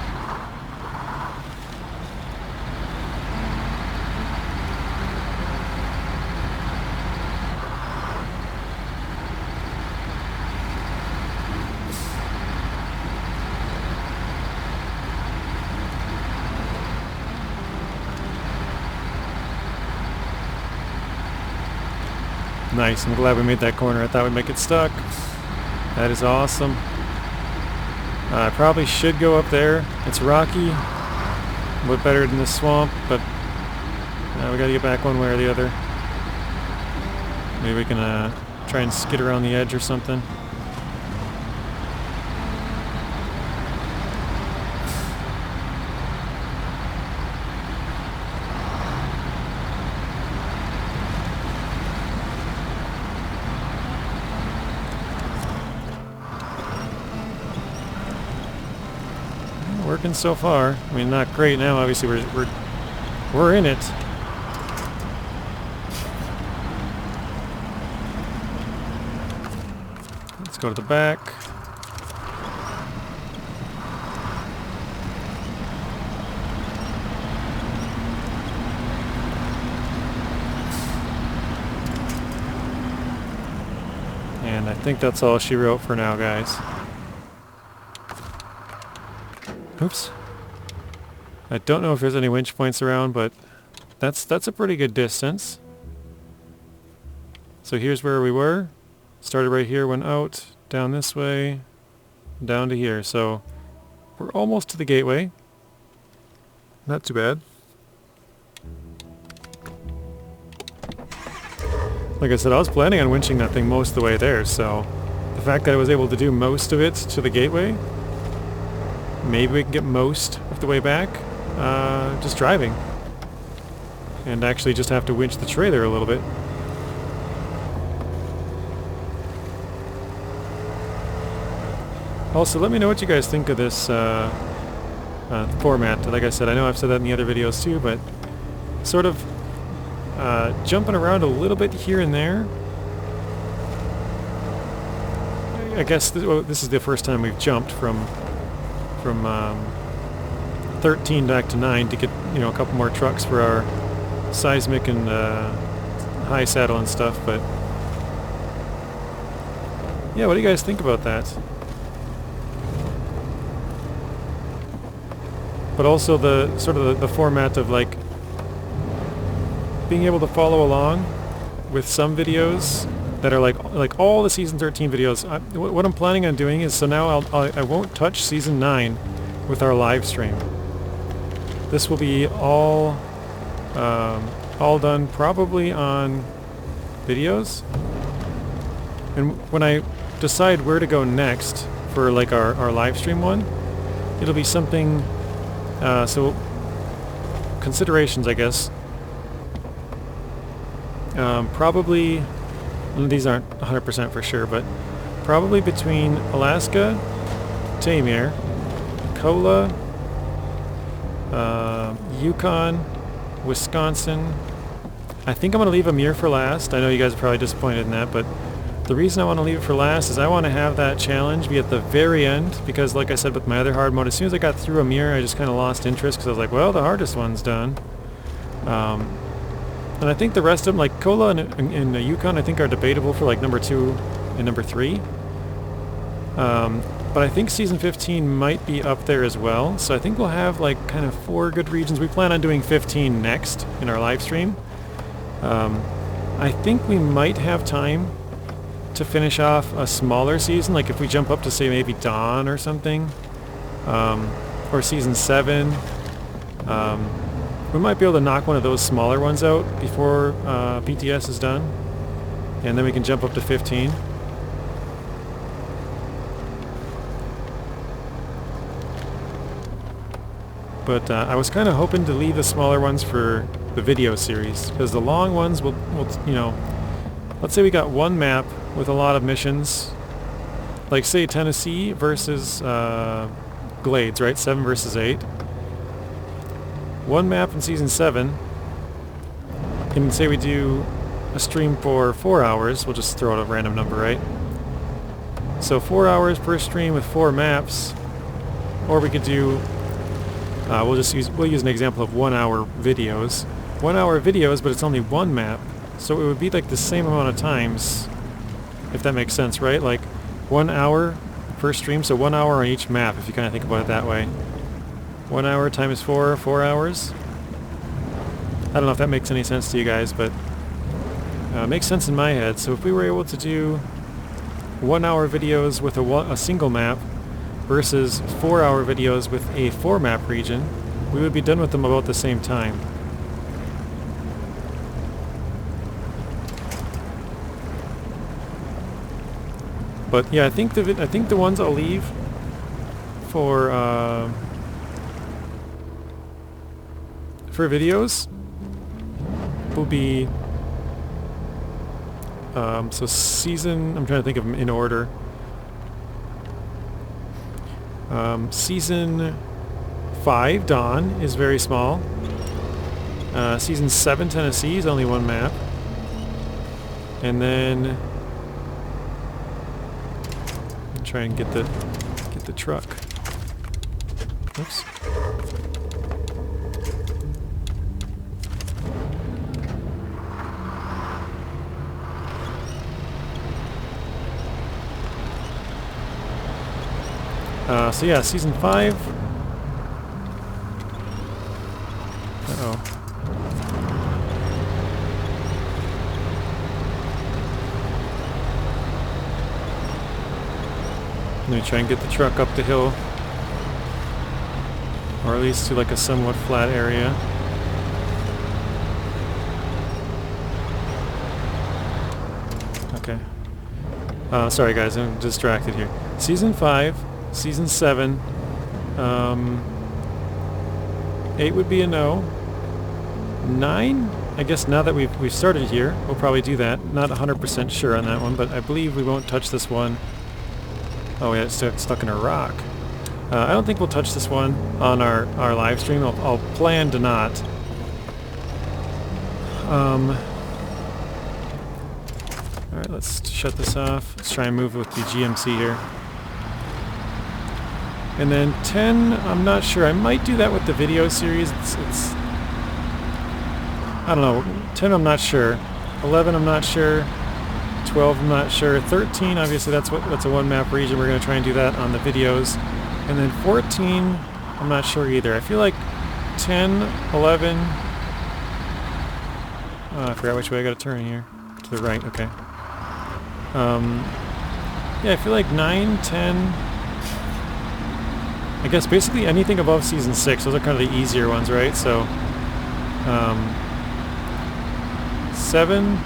Nice, I'm glad we made that corner. I thought we'd make it stuck. That is awesome. I probably should go up there. It's rocky, a bit better than this swamp, but we gotta get back one way or the other. Maybe we can try and skid around the edge or something. Working so far. I mean, not great now. Obviously, we're in it. Let's go to the back. And I think that's all she wrote for now, guys. Oops. I don't know if there's any winch points around, but that's a pretty good distance. So here's where we were. Started right here, went out, down this way, down to here. So we're almost to the gateway. Not too bad. Like I said, I was planning on winching that thing most of the way there, so the fact that I was able to do most of it to the gateway, maybe we can get most of the way back just driving. And actually just have to winch the trailer a little bit. Also, let me know what you guys think of this format. Like I said, I know I've said that in the other videos too, but sort of jumping around a little bit here and there. I guess this is the first time we've jumped from 13 back to 9 to get, you know, a couple more trucks for our seismic and high saddle and stuff. But yeah, what do you guys think about that? But also the sort of the format of like being able to follow along with some videos that are like all the Season 13 videos. What I'm planning on doing is, so now I won't touch Season 9 with our live stream. This will be all done probably on videos. And when I decide where to go next for like our live stream one, it'll be something, so considerations, I guess. Probably, these aren't 100% for sure, but probably between Alaska, Tamir, Kola, Yukon, Wisconsin. I think I'm going to leave Amir for last. I know you guys are probably disappointed in that, but the reason I want to leave it for last is I want to have that challenge be at the very end, because like I said with my other hard mode, as soon as I got through Amir, I just kind of lost interest because I was like, well, the hardest one's done. And I think the rest of them, like Kola and Yukon, I think are debatable for like number 2 and number 3. But I think Season 15 might be up there as well, so I think we'll have like kind of 4 good regions. We plan on doing 15 next in our live stream. I think we might have time to finish off a smaller season, like if we jump up to say maybe Dawn or something, or Season 7. We might be able to knock one of those smaller ones out before PTS is done, and then we can jump up to 15. But I was kind of hoping to leave the smaller ones for the video series, because the long ones will, you know, let's say we got one map with a lot of missions, like say Tennessee versus Glades, right? 7 versus 8. One map in Season 7, and say we do a stream for 4 hours, we'll just throw out a random number, right? So 4 hours per stream with 4 maps, or we could do, we'll use an example of 1 hour videos. 1 hour videos, but it's only one map, so it would be like the same amount of times, if that makes sense, right? Like 1 hour per stream, so 1 hour on each map, if you kind of think about it that way. 1 hour times 4 hours. I don't know if that makes any sense to you guys, but it makes sense in my head. So if we were able to do 1 hour videos with a single map versus 4 hour videos with a 4 map region, we would be done with them about the same time. But yeah, I think the ones I'll leave for videos will be so season, I'm trying to think of them in order. Season 5 Dawn is very small. Season 7 Tennessee is only one map, and then I'll try and get the truck. Oops. So yeah, Season 5. Uh-oh. Let me try and get the truck up the hill, or at least to like a somewhat flat area. Okay. Sorry guys, I'm distracted here. Season 5. Season 7, 8 would be a no. 9, I guess now that we've started here, we'll probably do that. Not 100% sure on that one, but I believe we won't touch this one. Oh yeah, it's stuck in a rock. I don't think we'll touch this one on our live stream. I'll plan to not. Alright, let's shut this off. Let's try and move with the GMC here. And then 10, I'm not sure. I might do that with the video series. It's I don't know. 10, I'm not sure. 11, I'm not sure. 12, I'm not sure. 13, obviously that's a one map region. We're going to try and do that on the videos. And then 14, I'm not sure either. I feel like 10, 11. I forgot which way I got to turn here. To the right. Okay. Yeah, I feel like 9, 10... I guess basically anything above Season 6, those are kind of the easier ones, right? So, 7,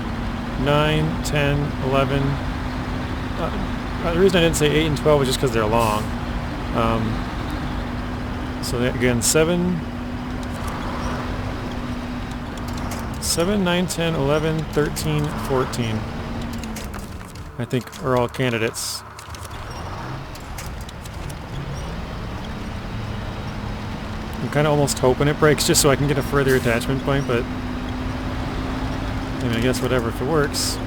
9, 10, 11... the reason I didn't say 8 and 12 was just because they're long. So again, 7, 9, 10, 11, 13, 14. I think are all candidates. I'm kind of almost hoping it breaks just so I can get a further attachment point, but I mean, I guess whatever if it works.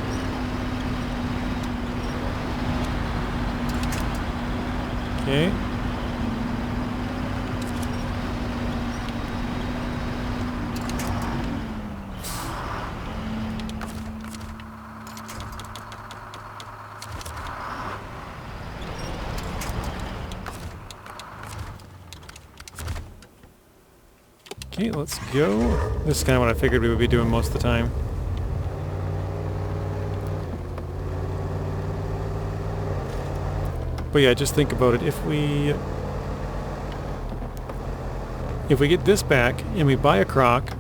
Okay. Okay, let's go. This is kind of what I figured we would be doing most of the time. But yeah, just think about it. If we get this back and we buy a croc,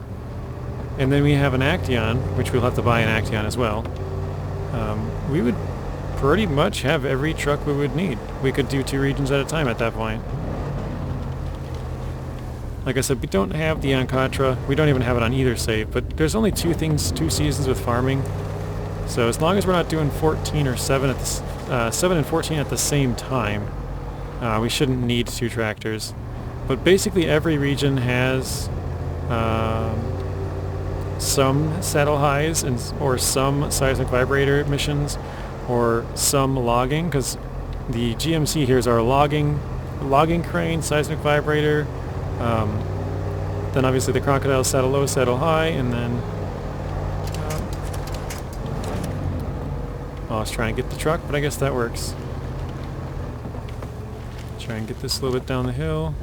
and then we have an actaeon, which we'll have to buy an actaeon as well, we would pretty much have every truck we would need. We could do 2 regions at a time at that point. Like I said, we don't have the Ancatra. We don't even have it on either save, but there's only 2 seasons with farming. So as long as we're not doing 14 or 7 at the 7 and 14 at the same time, we shouldn't need 2 tractors. But basically every region has some saddle highs or some seismic vibrator missions or some logging, because the GMC here is our logging crane, seismic vibrator, then obviously the crocodile, saddle low, saddle high, and then I was trying to get the truck, but I guess that works. Try and get this a little bit down the hill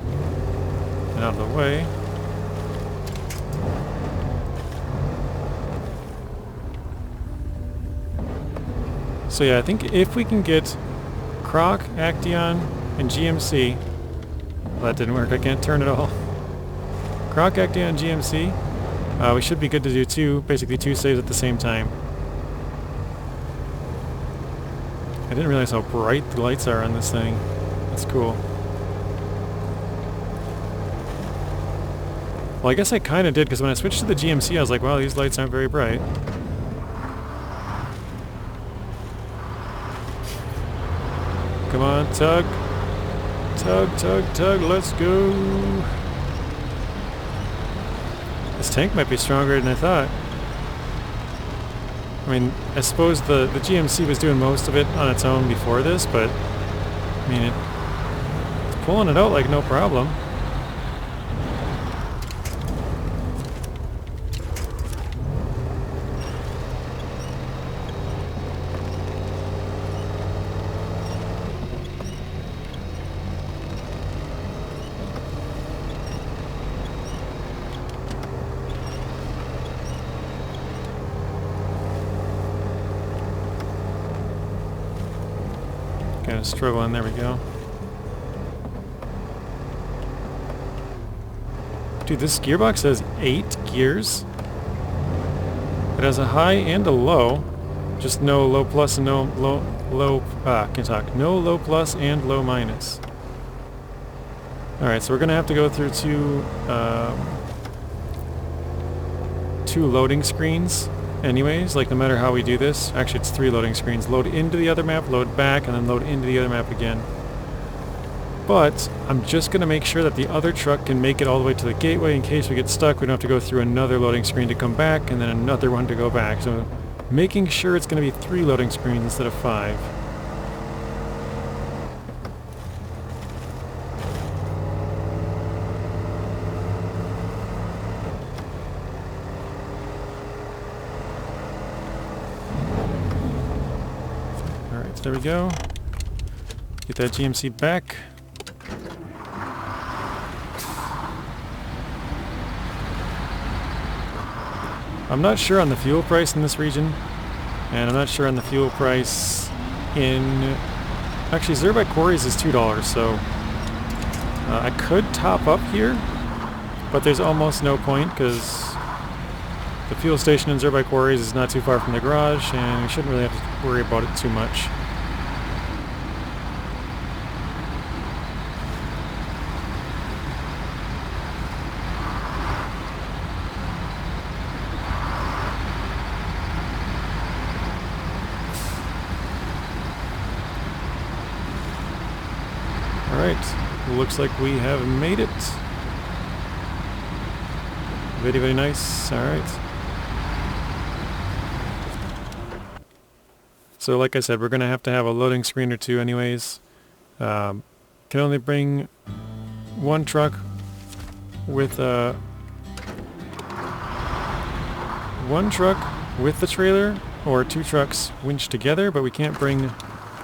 and out of the way. So yeah, I think if we can get Croc, Actaeon, and GMC... Well, that didn't work, I can't turn it all. Croc, Actaeon, GMC, we should be good to do basically two saves at the same time. I didn't realize how bright the lights are on this thing. That's cool. Well, I guess I kind of did, because when I switched to the GMC, I was like, wow, these lights aren't very bright. Come on, tug. Tug, tug, tug, let's go. This tank might be stronger than I thought. I mean, I suppose the GMC was doing most of it on its own before this, but I mean, it's pulling it out like no problem. Kind of struggling, there we go. Dude, this gearbox has 8 gears. It has a high and a low. Just no low plus and no can't talk. No low plus and low minus. Alright, so we're gonna have to go through two loading screens anyways, like no matter how we do this. Actually, it's 3 loading screens. Load into the other map, load back, and then load into the other map again. But I'm just going to make sure that the other truck can make it all the way to the gateway in case we get stuck. We don't have to go through another loading screen to come back and then another one to go back. So making sure it's going to be 3 loading screens instead of 5. Alright, so there we go. Get that GMC back. I'm not sure on the fuel price in this region, And I'm not sure on the fuel price in... Actually, Zerby Quarries is $2, so I could top up here, but there's almost no point because the fuel station in Zerby Quarries is not too far from the garage, and we shouldn't really have to worry about it too much. Alright, looks like we have made it. Very, very nice. Alright. So like I said, we're going to have a loading screen or two anyways. Can only bring one truck with the trailer, or two trucks winched together, but we can't bring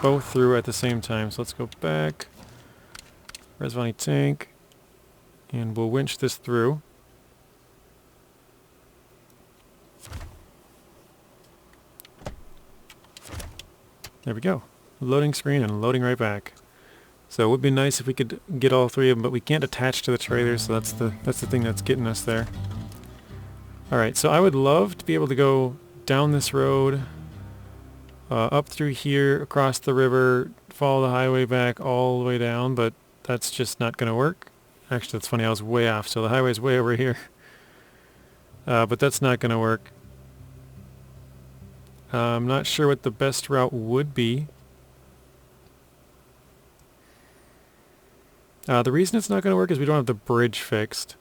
both through at the same time. So let's go back. Resvani tank, and we'll winch this through. There we go. Loading screen and loading right back. So it would be nice if we could get all three of them, but we can't attach to the trailer, so that's the thing that's getting us there. Alright, so I would love to be able to go down this road, up through here, across the river, follow the highway back all the way down, but that's just not going to work. Actually, that's funny, I was way off, so the highway's way over here. But that's not going to work. I'm not sure what the best route would be. The reason it's not going to work is we don't have the bridge fixed.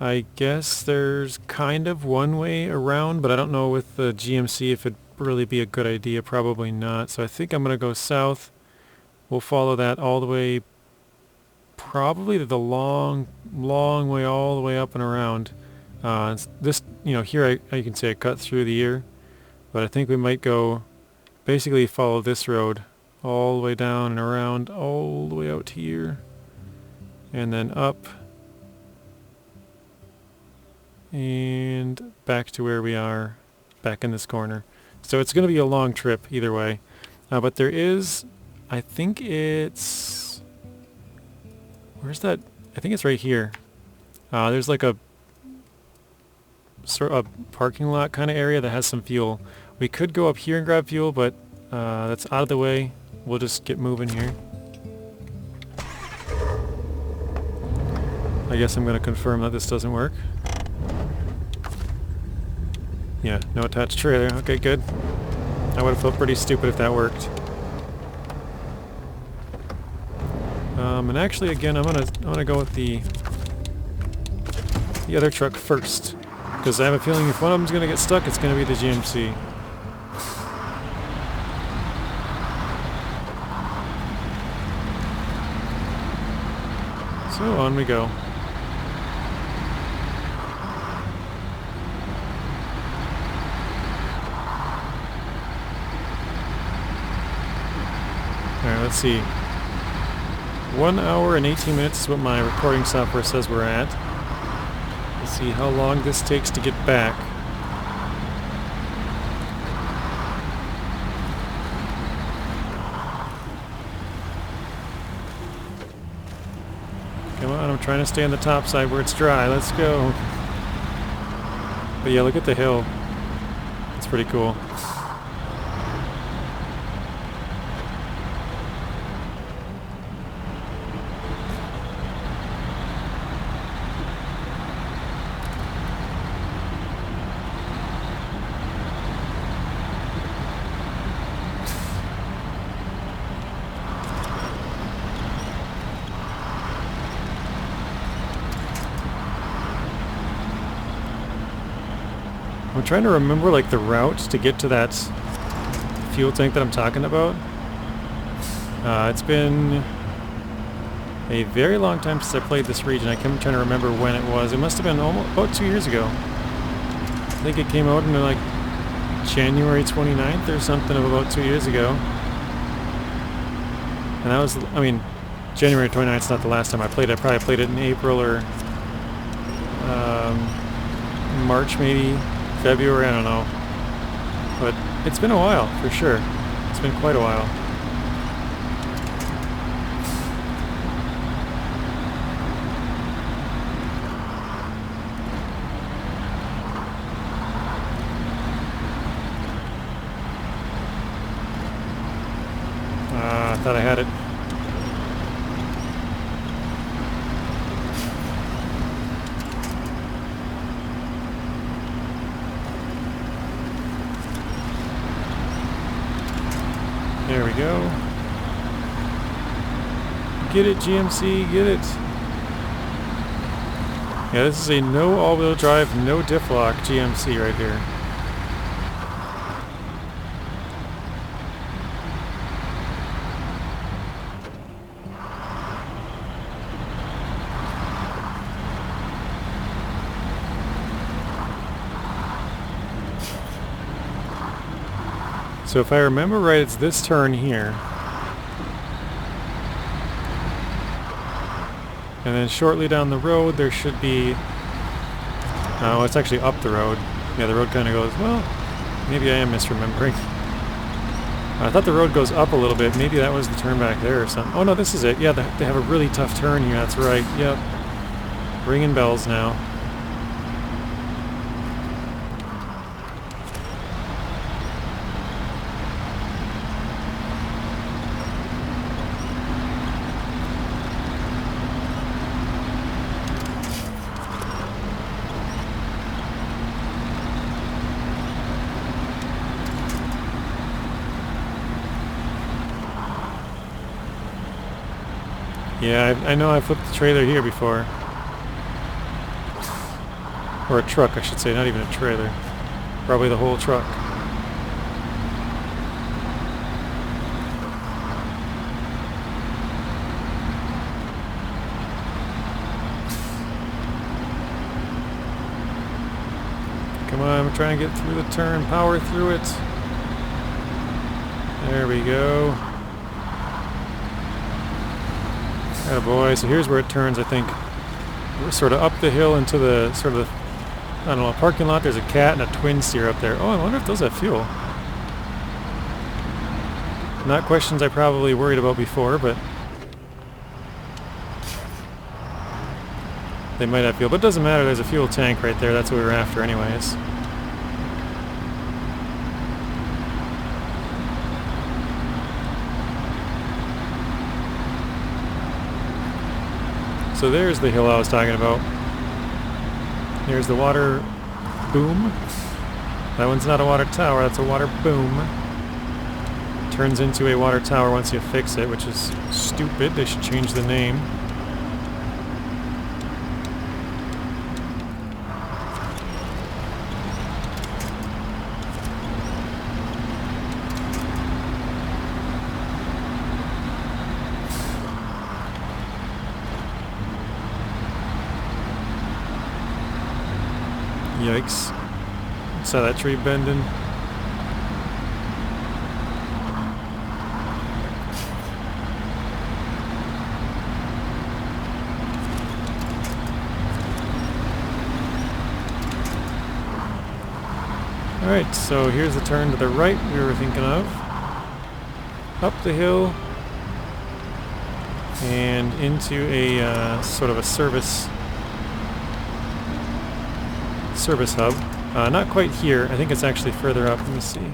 I guess there's kind of one way around, but I don't know with the GMC if it'd really be a good idea. Probably not. So I think I'm going to go south. We'll follow that all the way, probably to the long way all the way up and around. This, here you can see I cut through the ear, but I think we might go, basically follow this road all the way down and around, all the way out here, and then up, and back to where we are, back in this corner. So it's going to be a long trip either way. But there is, I think it's... Where's that? I think it's right here. There's like a sort of parking lot kind of area that has some fuel. We could go up here and grab fuel, but that's out of the way. We'll just get moving here. I guess I'm going to confirm that this doesn't work. Yeah, no attached trailer. Okay, good. I would have felt pretty stupid if that worked. And actually, again, I'm gonna go with the other truck first, because I have a feeling if one of them's gonna get stuck, it's gonna be the GMC. So on we go. Alright, let's see. 1 hour and 18 minutes is what my recording software says we're at. Let's see how long this takes to get back. Come on, I'm trying to stay on the top side where it's dry. Let's go. But yeah, look at the hill. It's pretty cool. I'm trying to remember like the route to get to that fuel tank that I'm talking about. It's been a very long time since I played this region. I'm trying to remember when it was. It must have been almost about 2 years ago. I think it came out in like January 29th or something of about 2 years ago. And that was, I mean, January 29th is not the last time I played it. I probably played it in April or March maybe. February, I don't know. But it's been a while, for sure. It's been quite a while. I thought I had it. There we go. Get it, GMC, get it. Yeah, this is a no all-wheel drive, no diff lock GMC right here. So if I remember right, it's this turn here. And then shortly down the road there should be... Oh, it's actually up the road. Yeah, the road kind of goes... Well, maybe I am misremembering. I thought the road goes up a little bit. Maybe that was the turn back there or something. Oh no, this is it. Yeah, they have a really tough turn here. That's right. Yep. Ringing bells now. Yeah, I know I flipped the trailer here before. Or a truck, I should say, not even a trailer. Probably the whole truck. Come on, I'm trying to get through the turn, power through it. There we go. Attaboy. So here's where it turns, I think. We're sort of up the hill into the sort of, I don't know, parking lot. There's a cat and a twin steer up there. Oh, I wonder if those have fuel. Not questions I probably worried about before, but they might have fuel. But it doesn't matter, there's a fuel tank right there. That's what we were after anyways. So there's the hill I was talking about. Here's the water boom. That one's not a water tower, that's a water boom. Turns into a water tower once you fix it, which is stupid. They should change the name. Yikes. Saw that tree bending. Alright, so here's the turn to the right we were thinking of. Up the hill and into a sort of a service hub. Not quite here. I think it's actually further up. Let me see.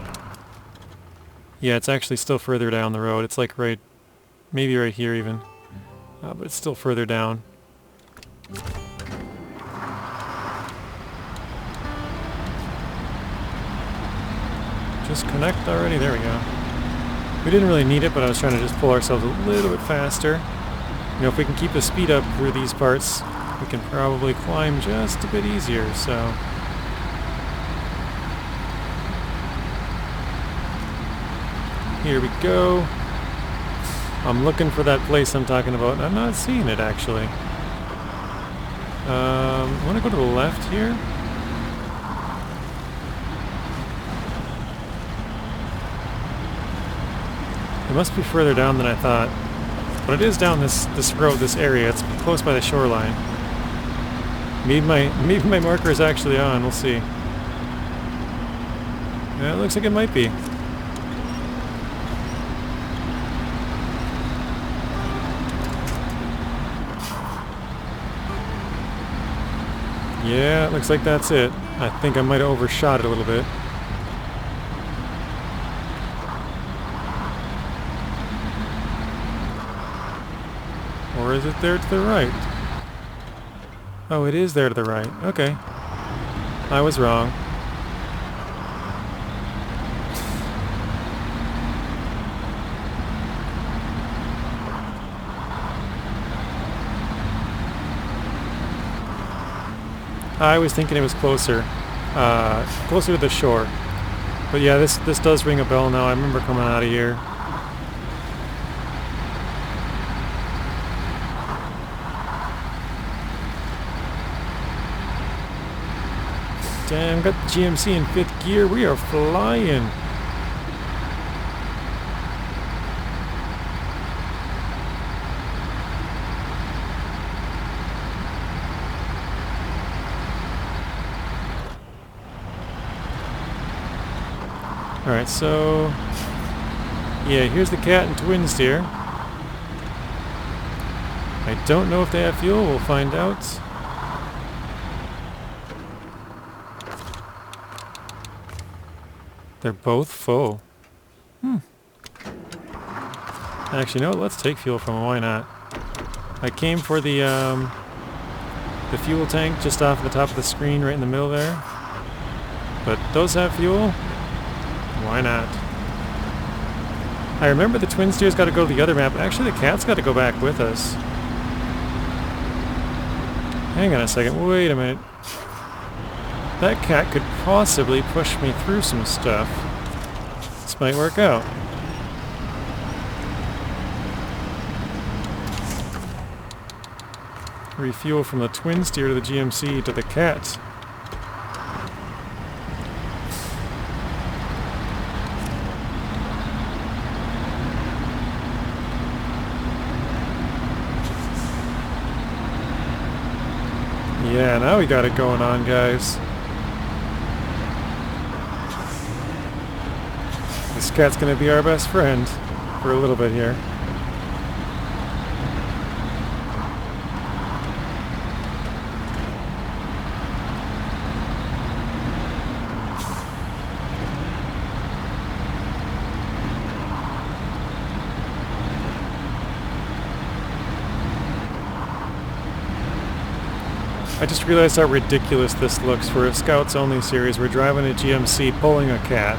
Yeah, it's actually still further down the road. It's like right, maybe right here even. But it's still further down. Just connect already. There we go. We didn't really need it, but I was trying to just pull ourselves a little bit faster. You know, if we can keep the speed up through these parts, we can probably climb just a bit easier, so... Here we go. I'm looking for that place I'm talking about, and I'm not seeing it, actually. I want to go to the left here. It must be further down than I thought. But it is down this road, this area. It's close by the shoreline. Maybe my marker is actually on. We'll see. Yeah, it looks like it might be. Yeah, it looks like that's it. I think I might have overshot it a little bit. Or is it there to the right? Oh, it is there to the right. Okay. I was wrong. I was thinking it was closer. Closer to the shore. But yeah, this does ring a bell now. I remember coming out of here. Damn, got the GMC in 5th gear. We are flying. Alright, so... yeah, here's the cat and twin steer. I don't know if they have fuel. We'll find out. They're both full. Actually, no, let's take fuel from them. Why not? I came for the fuel tank just off the top of the screen right in the middle there. But those have fuel. Why not? I remember the twin steer's got to go to the other map. Actually, the cat's got to go back with us. Hang on a second. Wait a minute. That cat could possibly push me through some stuff. This might work out. Refuel from the twin steer to the GMC to the cat. Yeah, now we got it going on, guys. This cat's gonna be our best friend for a little bit here. I just realized how ridiculous this looks for a Scouts Only series. We're driving a GMC pulling a cat.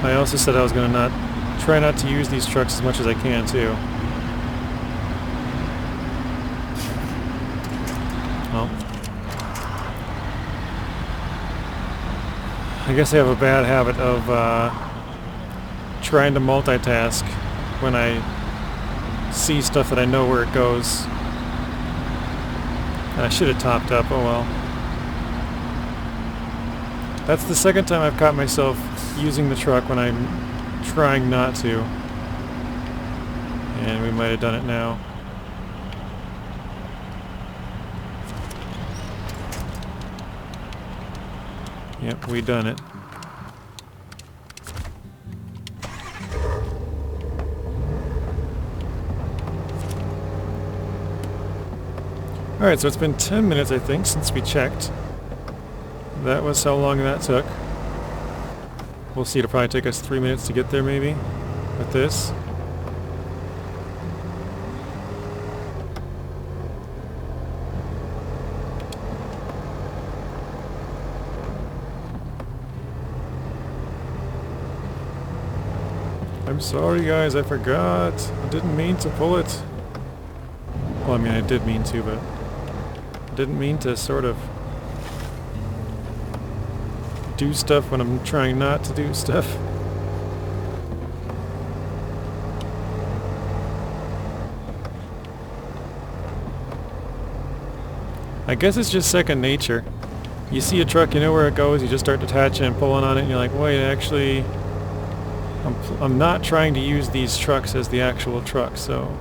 I also said I was going to try not to use these trucks as much as I can too. Well, I guess I have a bad habit of trying to multitask when I see stuff that I know where it goes. And I should have topped up, oh well. That's the second time I've caught myself using the truck when I'm trying not to. And we might have done it now. Yep, we done it. Alright, so it's been 10 minutes, I think, since we checked. That was how long that took. We'll see, it'll probably take us 3 minutes to get there, maybe, with this. I'm sorry, guys, I forgot. I didn't mean to pull it. Well, I mean, I did mean to, but I didn't mean to sort of do stuff when I'm trying not to do stuff. I guess it's just second nature. You see a truck, you know where it goes, you just start detaching and pulling on it, and you're like, wait, actually, I'm not trying to use these trucks as the actual truck, so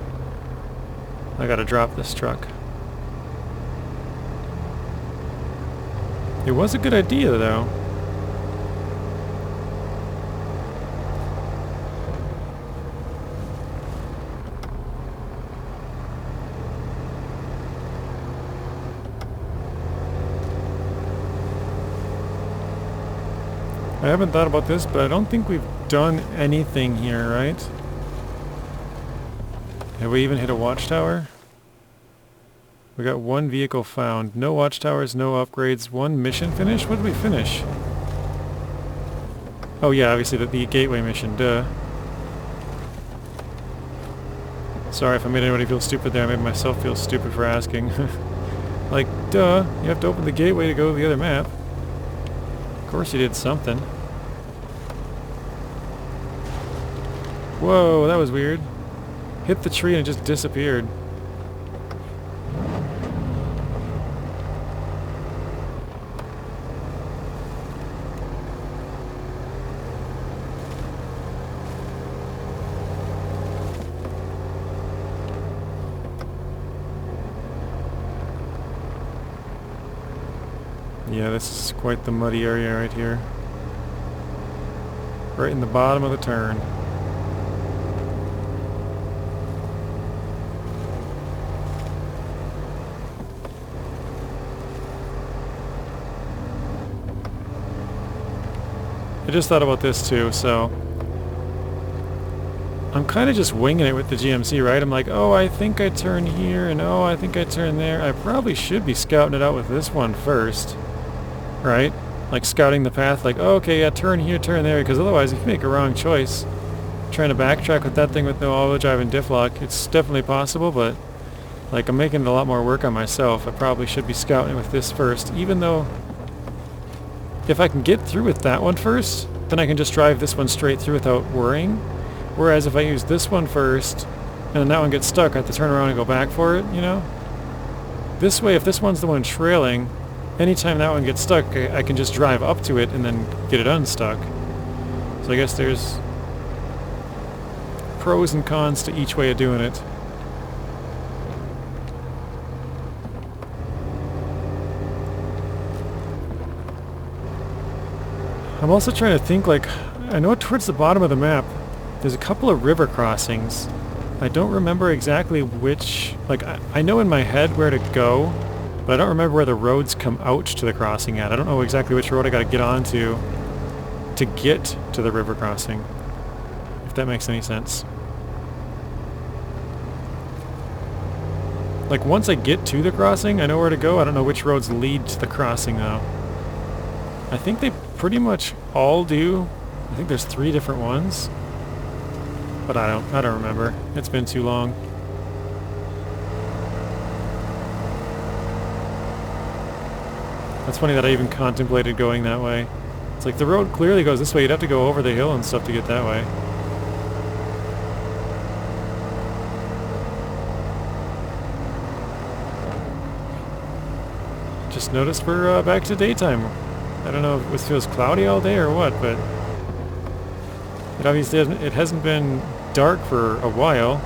I gotta drop this truck. It was a good idea, though. I haven't thought about this, but I don't think we've done anything here, right? Have we even hit a watchtower? We got one vehicle found. No watchtowers, no upgrades. One mission finished? What did we finish? Oh yeah, obviously the gateway mission, duh. Sorry if I made anybody feel stupid there. I made myself feel stupid for asking. Like, duh, you have to open the gateway to go to the other map. Of course you did something. Whoa, that was weird. Hit the tree and it just disappeared. Yeah, this is quite the muddy area right here. Right in the bottom of the turn. I just thought about this too, so I'm kind of just winging it with the GMC, right? I'm like, oh, I think I turn here, and oh, I think I turn there. I probably should be scouting it out with this one first, right? Like scouting the path, like, oh, okay, yeah, turn here, turn there, because otherwise if you make a wrong choice, trying to backtrack with that thing with no all-wheel drive and diff lock, it's definitely possible, but like I'm making it a lot more work on myself. I probably should be scouting with this first, even though if I can get through with that one first, then I can just drive this one straight through without worrying. Whereas if I use this one first, and then that one gets stuck, I have to turn around and go back for it, you know? This way, if this one's the one trailing, anytime that one gets stuck, I can just drive up to it and then get it unstuck. So I guess there's pros and cons to each way of doing it. I'm also trying to think, like, I know towards the bottom of the map, there's a couple of river crossings. I don't remember exactly which, like, I know in my head where to go, but I don't remember where the roads come out to the crossing at. I don't know exactly which road I gotta get onto to get to the river crossing, if that makes any sense. Like, once I get to the crossing, I know where to go. I don't know which roads lead to the crossing, though. I think they pretty much all do. I think there's 3 different ones. But I don't remember. It's been too long. That's funny that I even contemplated going that way. It's like the road clearly goes this way. You'd have to go over the hill and stuff to get that way. Just noticed we're back to daytime. I don't know if it feels cloudy all day or what, but it obviously hasn't been dark for a while,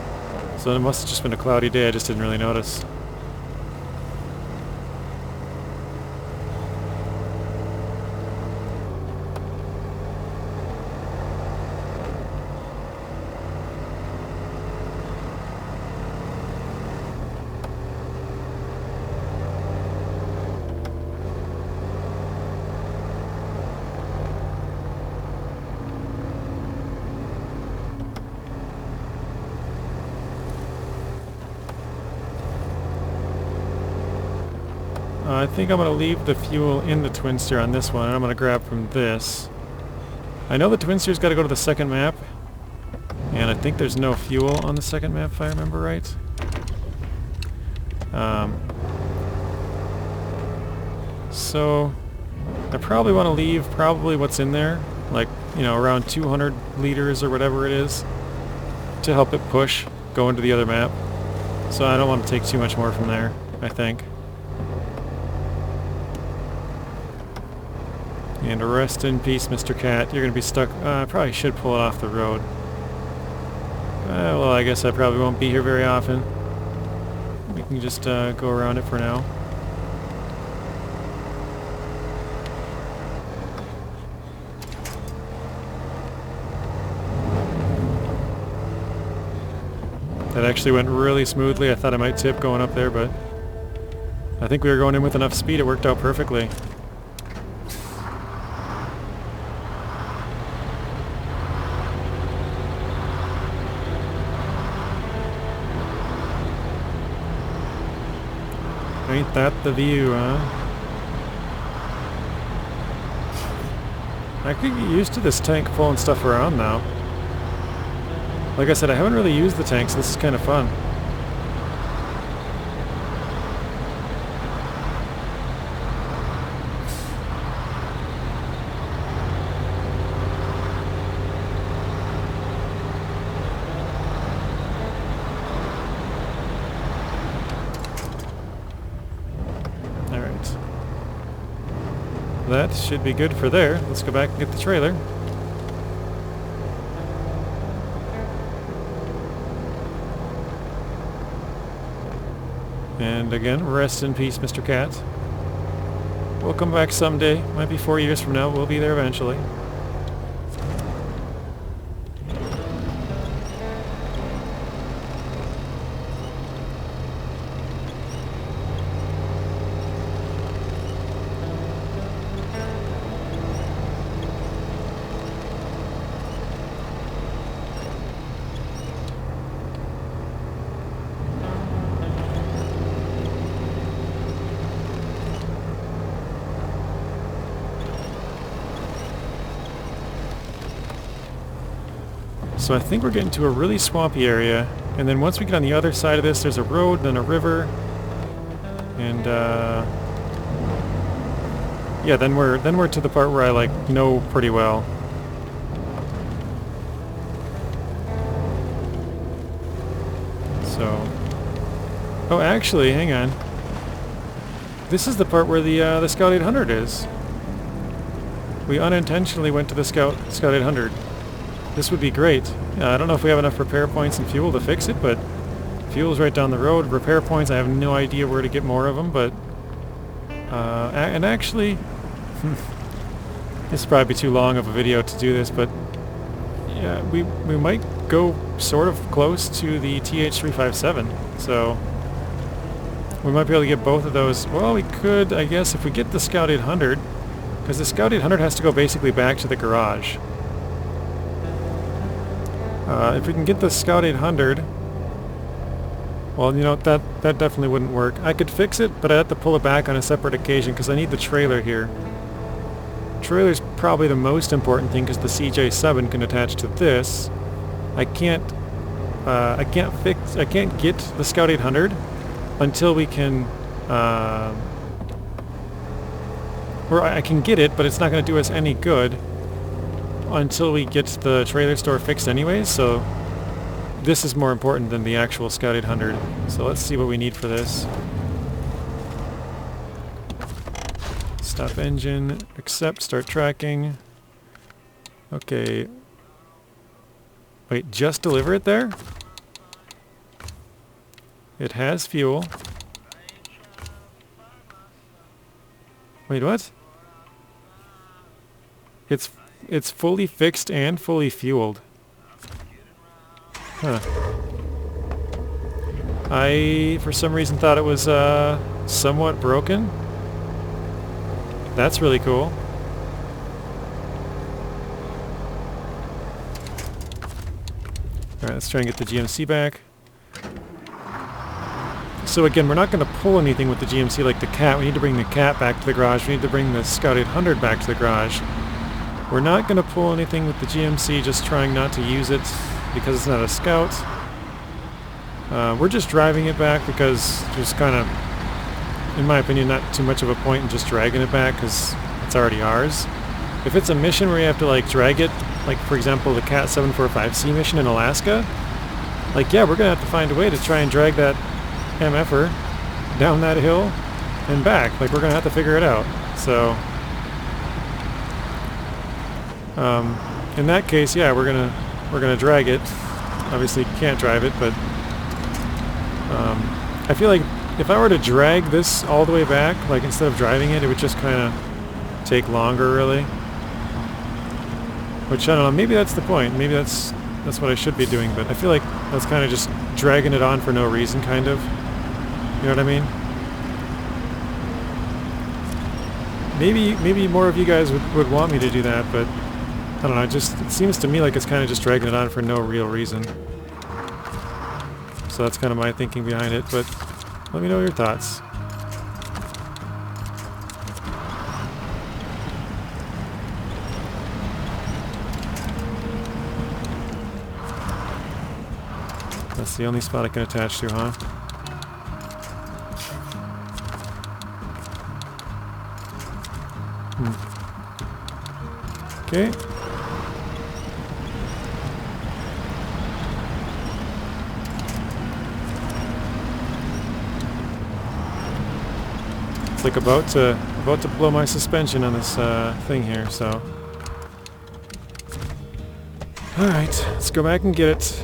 so it must have just been a cloudy day. I just didn't really notice. I think I'm going to leave the fuel in the twin steer on this one, and I'm going to grab from this. I know the twin steer's got to go to the second map, and I think there's no fuel on the second map if I remember right. So I probably want to leave probably what's in there, like, you know, around 200 liters or whatever it is, to help it push, go into the other map. So I don't want to take too much more from there, I think. And rest in peace, Mr. Cat. You're going to be stuck. I probably should pull it off the road. Well, I guess I probably won't be here very often. We can just go around it for now. That actually went really smoothly. I thought I might tip going up there, but I think we were going in with enough speed. It worked out perfectly. Ain't that the view, huh? I could get used to this tank pulling stuff around now. Like I said, I haven't really used the tank, so this is kind of fun. Alright. That should be good for there. Let's go back and get the trailer. And again, rest in peace, Mr. Cat. We'll come back someday. Might be 4 years from now. We'll be there eventually. So I think we're getting to a really swampy area, and then once we get on the other side of this, there's a road, then a river, and yeah, then we're to the part where I like know pretty well. So, oh, actually, hang on. This is the part where the Scout 800 is. We unintentionally went to the Scout 800. This would be great. I don't know if we have enough repair points and fuel to fix it, but fuel's right down the road. Repair points, I have no idea where to get more of them, but... and actually... this is probably too long of a video to do this, but... yeah, we might go sort of close to the TH357, so... we might be able to get both of those. Well, we could, I guess, if we get the Scout 800, because the Scout 800 has to go basically back to the garage. If we can get the Scout 800, well, you know, that definitely wouldn't work. I could fix it, but I'd have to pull it back on a separate occasion because I need the trailer here. Trailer's probably the most important thing because the CJ7 can attach to this. I can't get the Scout 800 until we can, or I can get it, but it's not going to do us any good until we get the trailer store fixed anyways, so this is more important than the actual Scout 800. So let's see what we need for this. Stop engine, accept, start tracking. Okay. Wait, just deliver it there? It has fuel. Wait, what? It's fully fixed and fully fueled. Huh. I, for some reason, thought it was somewhat broken. That's really cool. Alright, let's try and get the GMC back. So again, we're not going to pull anything with the GMC like the Cat. We need to bring the Cat back to the garage. We need to bring the Scout 800 back to the garage. We're not going to pull anything with the GMC, just trying not to use it because it's not a Scout. We're just driving it back because there's kind of, in my opinion, not too much of a point in just dragging it back because it's already ours. If it's a mission where you have to like drag it, like for example the Cat 745C mission in Alaska, like yeah, we're going to have to find a way to try and drag that MFer down that hill and back. Like we're going to have to figure it out. So... in that case, yeah, we're gonna drag it. Obviously, can't drive it, but I feel like if I were to drag this all the way back, like instead of driving it, it would just kind of take longer, really. Which I don't know. Maybe that's the point. Maybe that's what I should be doing. But I feel like that's kind of just dragging it on for no reason, kind of. You know what I mean? Maybe more of you guys would want me to do that, but I don't know, it seems to me like it's kind of just dragging it on for no real reason. So that's kind of my thinking behind it, but let me know your thoughts. That's the only spot I can attach to, huh? Okay. It's like about to blow my suspension on this thing here, so. Alright, let's go back and get it.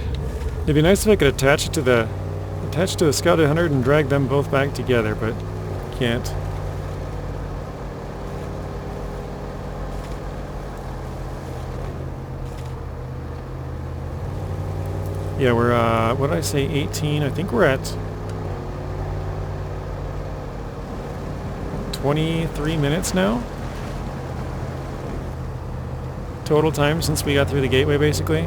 It'd be nice if I could attach it to the Scout 800 and drag them both back together, but can't. Yeah, we're, what did I say, 18? I think we're at 23 minutes now. Total time since we got through the gateway, basically.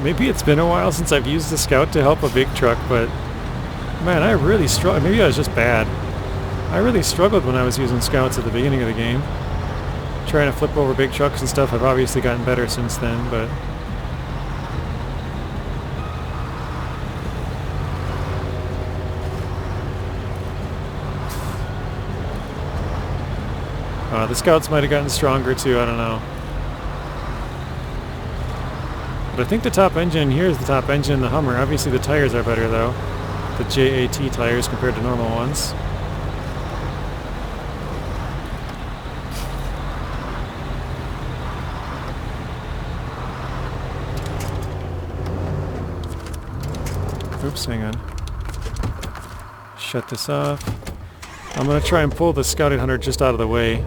Maybe it's been a while since I've used the Scout to help a big truck, but man, I really struggled. Maybe I was just bad. I really struggled when I was using Scouts at the beginning of the game. Trying to flip over big trucks and stuff. I've obviously gotten better since then, but... the Scouts might have gotten stronger too, I don't know. But I think the top engine here is the top engine in the Hummer. Obviously the tires are better though. The JAT tires compared to normal ones. Oops, hang on. Shut this off. I'm going to try and pull the Scout 800 just out of the way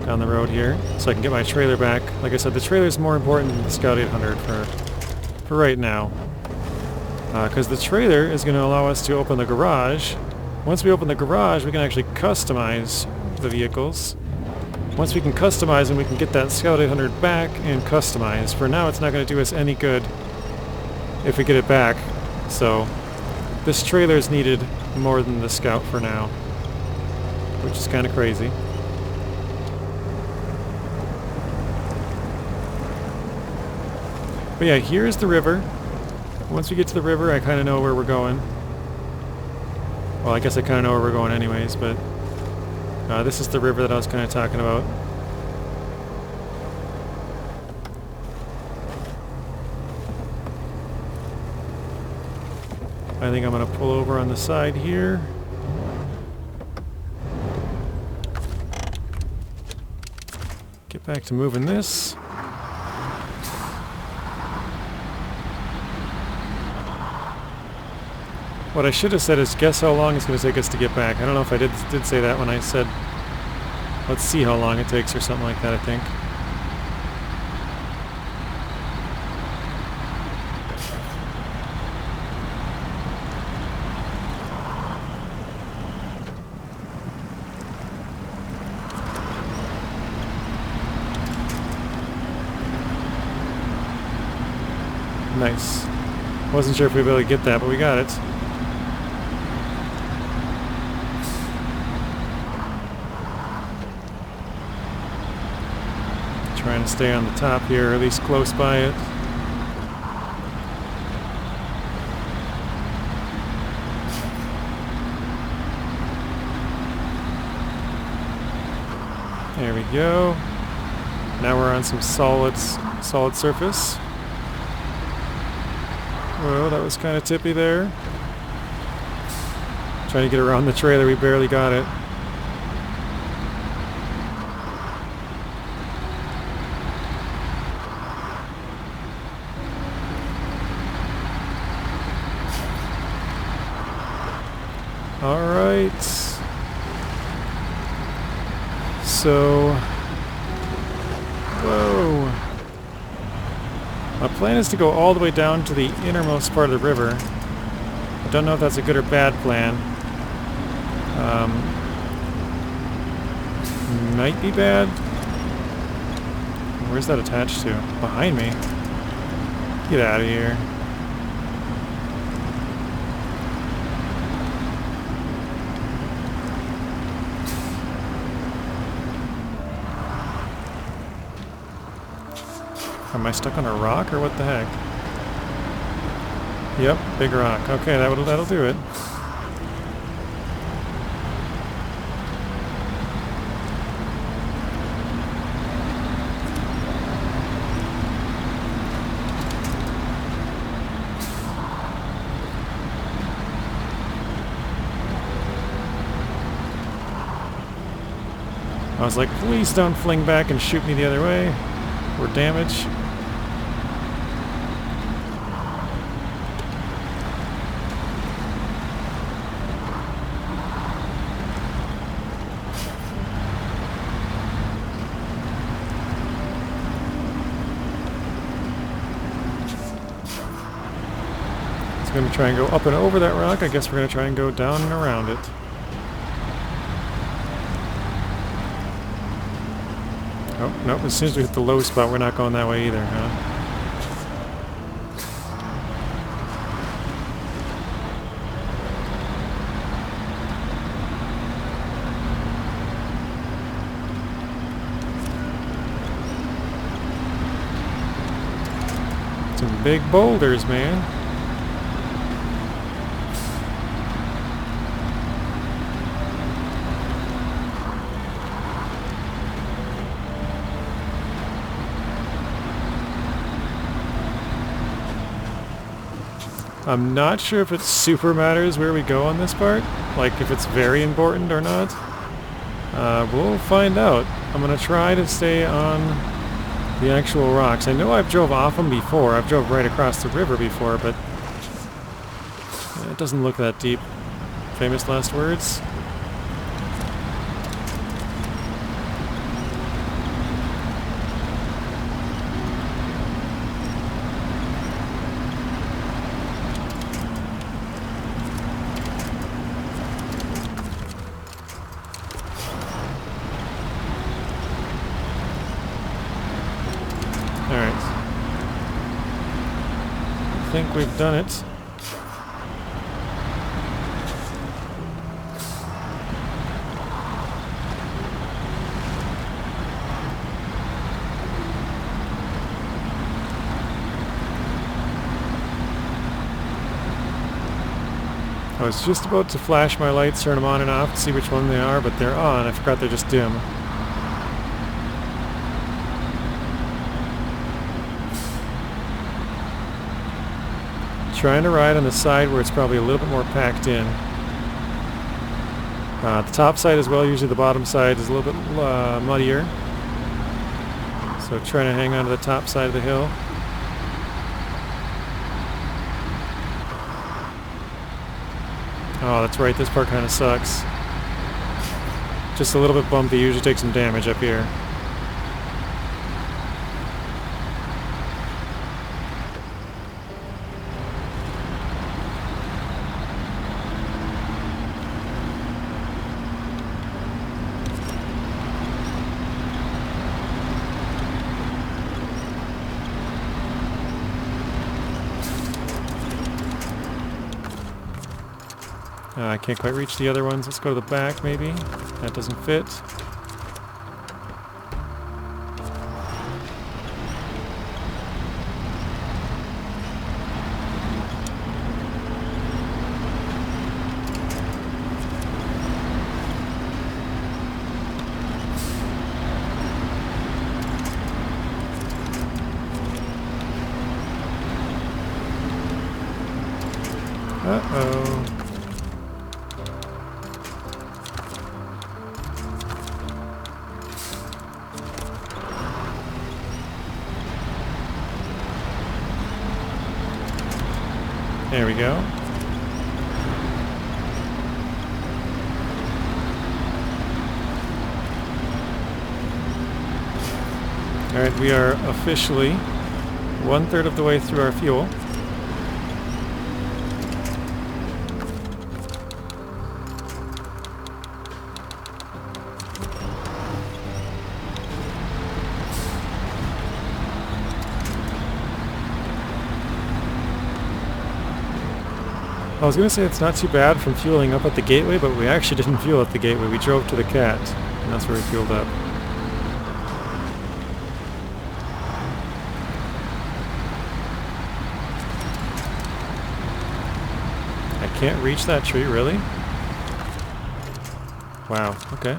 down the road here so I can get my trailer back. Like I said, the trailer is more important than the Scout 800 for right now. Because the trailer is going to allow us to open the garage. Once we open the garage, we can actually customize the vehicles. Once we can customize them, we can get that Scout 800 back and customized. For now, it's not going to do us any good if we get it back. So this trailer is needed more than the Scout for now, which is kind of crazy. But yeah, here's the river. Once we get to the river, I kind of know where we're going. Well, I guess I kind of know where we're going anyways, but this is the river that I was kind of talking about. I think I'm going to pull over on the side here. Get back to moving this. What I should have said is guess how long it's going to take us to get back. I don't know if I did say that when I said let's see how long it takes or something like that, I think. Nice. Wasn't sure if we'd be able to get that, but we got it. Trying to stay on the top here, or at least close by it. There we go. Now we're on some solid surface. Whoa, that was kind of tippy there. Trying to get around the trailer, we barely got it. right. So... Whoa. My plan is to go all the way down to the innermost part of the river. I don't know if that's a good or bad plan. Might be bad. Where's that attached to? Behind me? Get out of here. Am I stuck on a rock or what the heck? Yep, big rock. Okay, that'll do it. I was like, please don't fling back and shoot me the other way, or damage. It's going to try and go up and over that rock. I guess we're going to try and go down and around it. Oh, nope, as soon as we hit the low spot, we're not going that way either, huh? Some big boulders, man. I'm not sure if it super matters where we go on this part, like if it's very important or not. We'll find out. I'm going to try to stay on the actual rocks. I know I've drove off them before. I've drove right across the river before, but it doesn't look that deep. Famous last words? Alright. I think we've done it. I was just about to flash my lights, turn them on and off to see which one they are, but they're on. I forgot they're just dim. Trying to ride on the side where it's probably a little bit more packed in. The top side as well, usually the bottom side is a little bit muddier. So trying to hang on to the top side of the hill. Oh, that's right, this part kind of sucks. Just a little bit bumpy, usually take some damage up here. I can't quite reach the other ones. Let's go to the back, maybe. That doesn't fit. Uh-oh. There we go. Alright, we are officially 1/3 of the way through our fuel. I was going to say it's not too bad from fueling up at the gateway, but we actually didn't fuel at the gateway. We drove to the cat, and that's where we fueled up. I can't reach that tree, really? Wow, okay.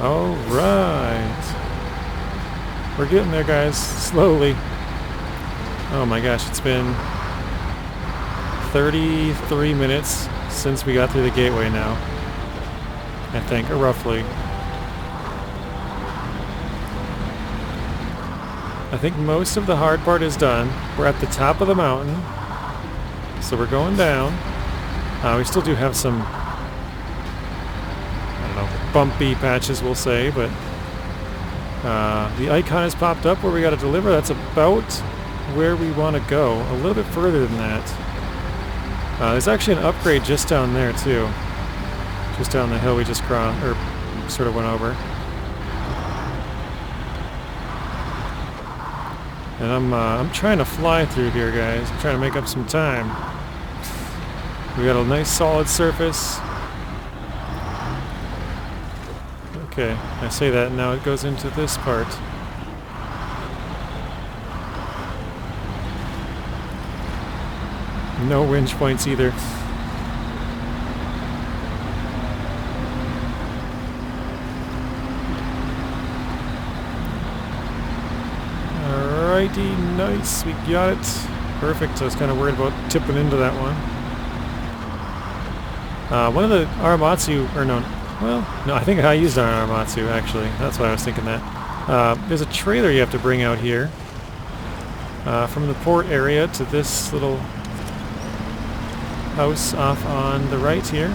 All right. We're getting there, guys, slowly. Oh my gosh, it's been 33 minutes since we got through the gateway now, I think, or roughly. I think most of the hard part is done. We're at the top of the mountain, so we're going down. We still do have some, bumpy patches, we'll say, but the icon has popped up where we got to deliver. That's about where we want to go. A little bit further than that. There's actually an upgrade just down there too, just down the hill we just crossed, or sort of went over. And I'm trying to fly through here, guys. I'm trying to make up some time. We got a nice solid surface. Okay, I say that and now it goes into this part. No winch points either. Alrighty, nice, we got it. Perfect, I was kind of worried about tipping into that one. One of the Aramatsu, or no, well, no, I think I used an Aramatsu, actually. That's why I was thinking that. There's a trailer you have to bring out here. From the port area to this little house off on the right here.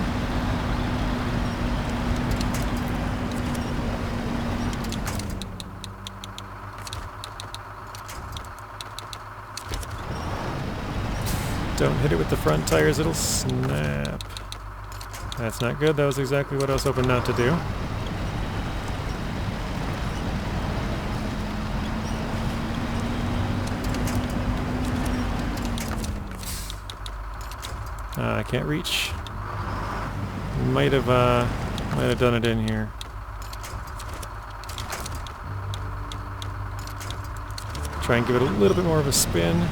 Don't hit it with the front tires, it'll snap. That's not good. That was exactly what I was hoping not to do. I can't reach. Might have done it in here. Try and give it a little bit more of a spin.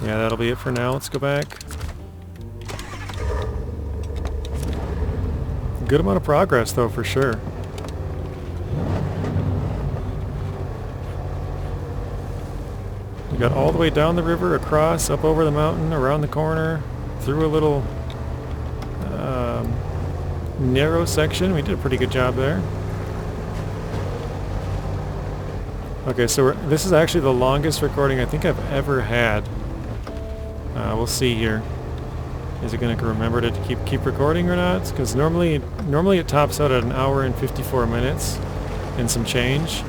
Yeah, that'll be it for now. Let's go back. Good amount of progress, though, for sure. We got all the way down the river, across, up over the mountain, around the corner, through a little narrow section. We did a pretty good job there. Okay, so this is actually the longest recording I think I've ever had. We'll see here. Is it going to remember to keep recording or not? Because normally it tops out at 1 hour and 54 minutes and some change.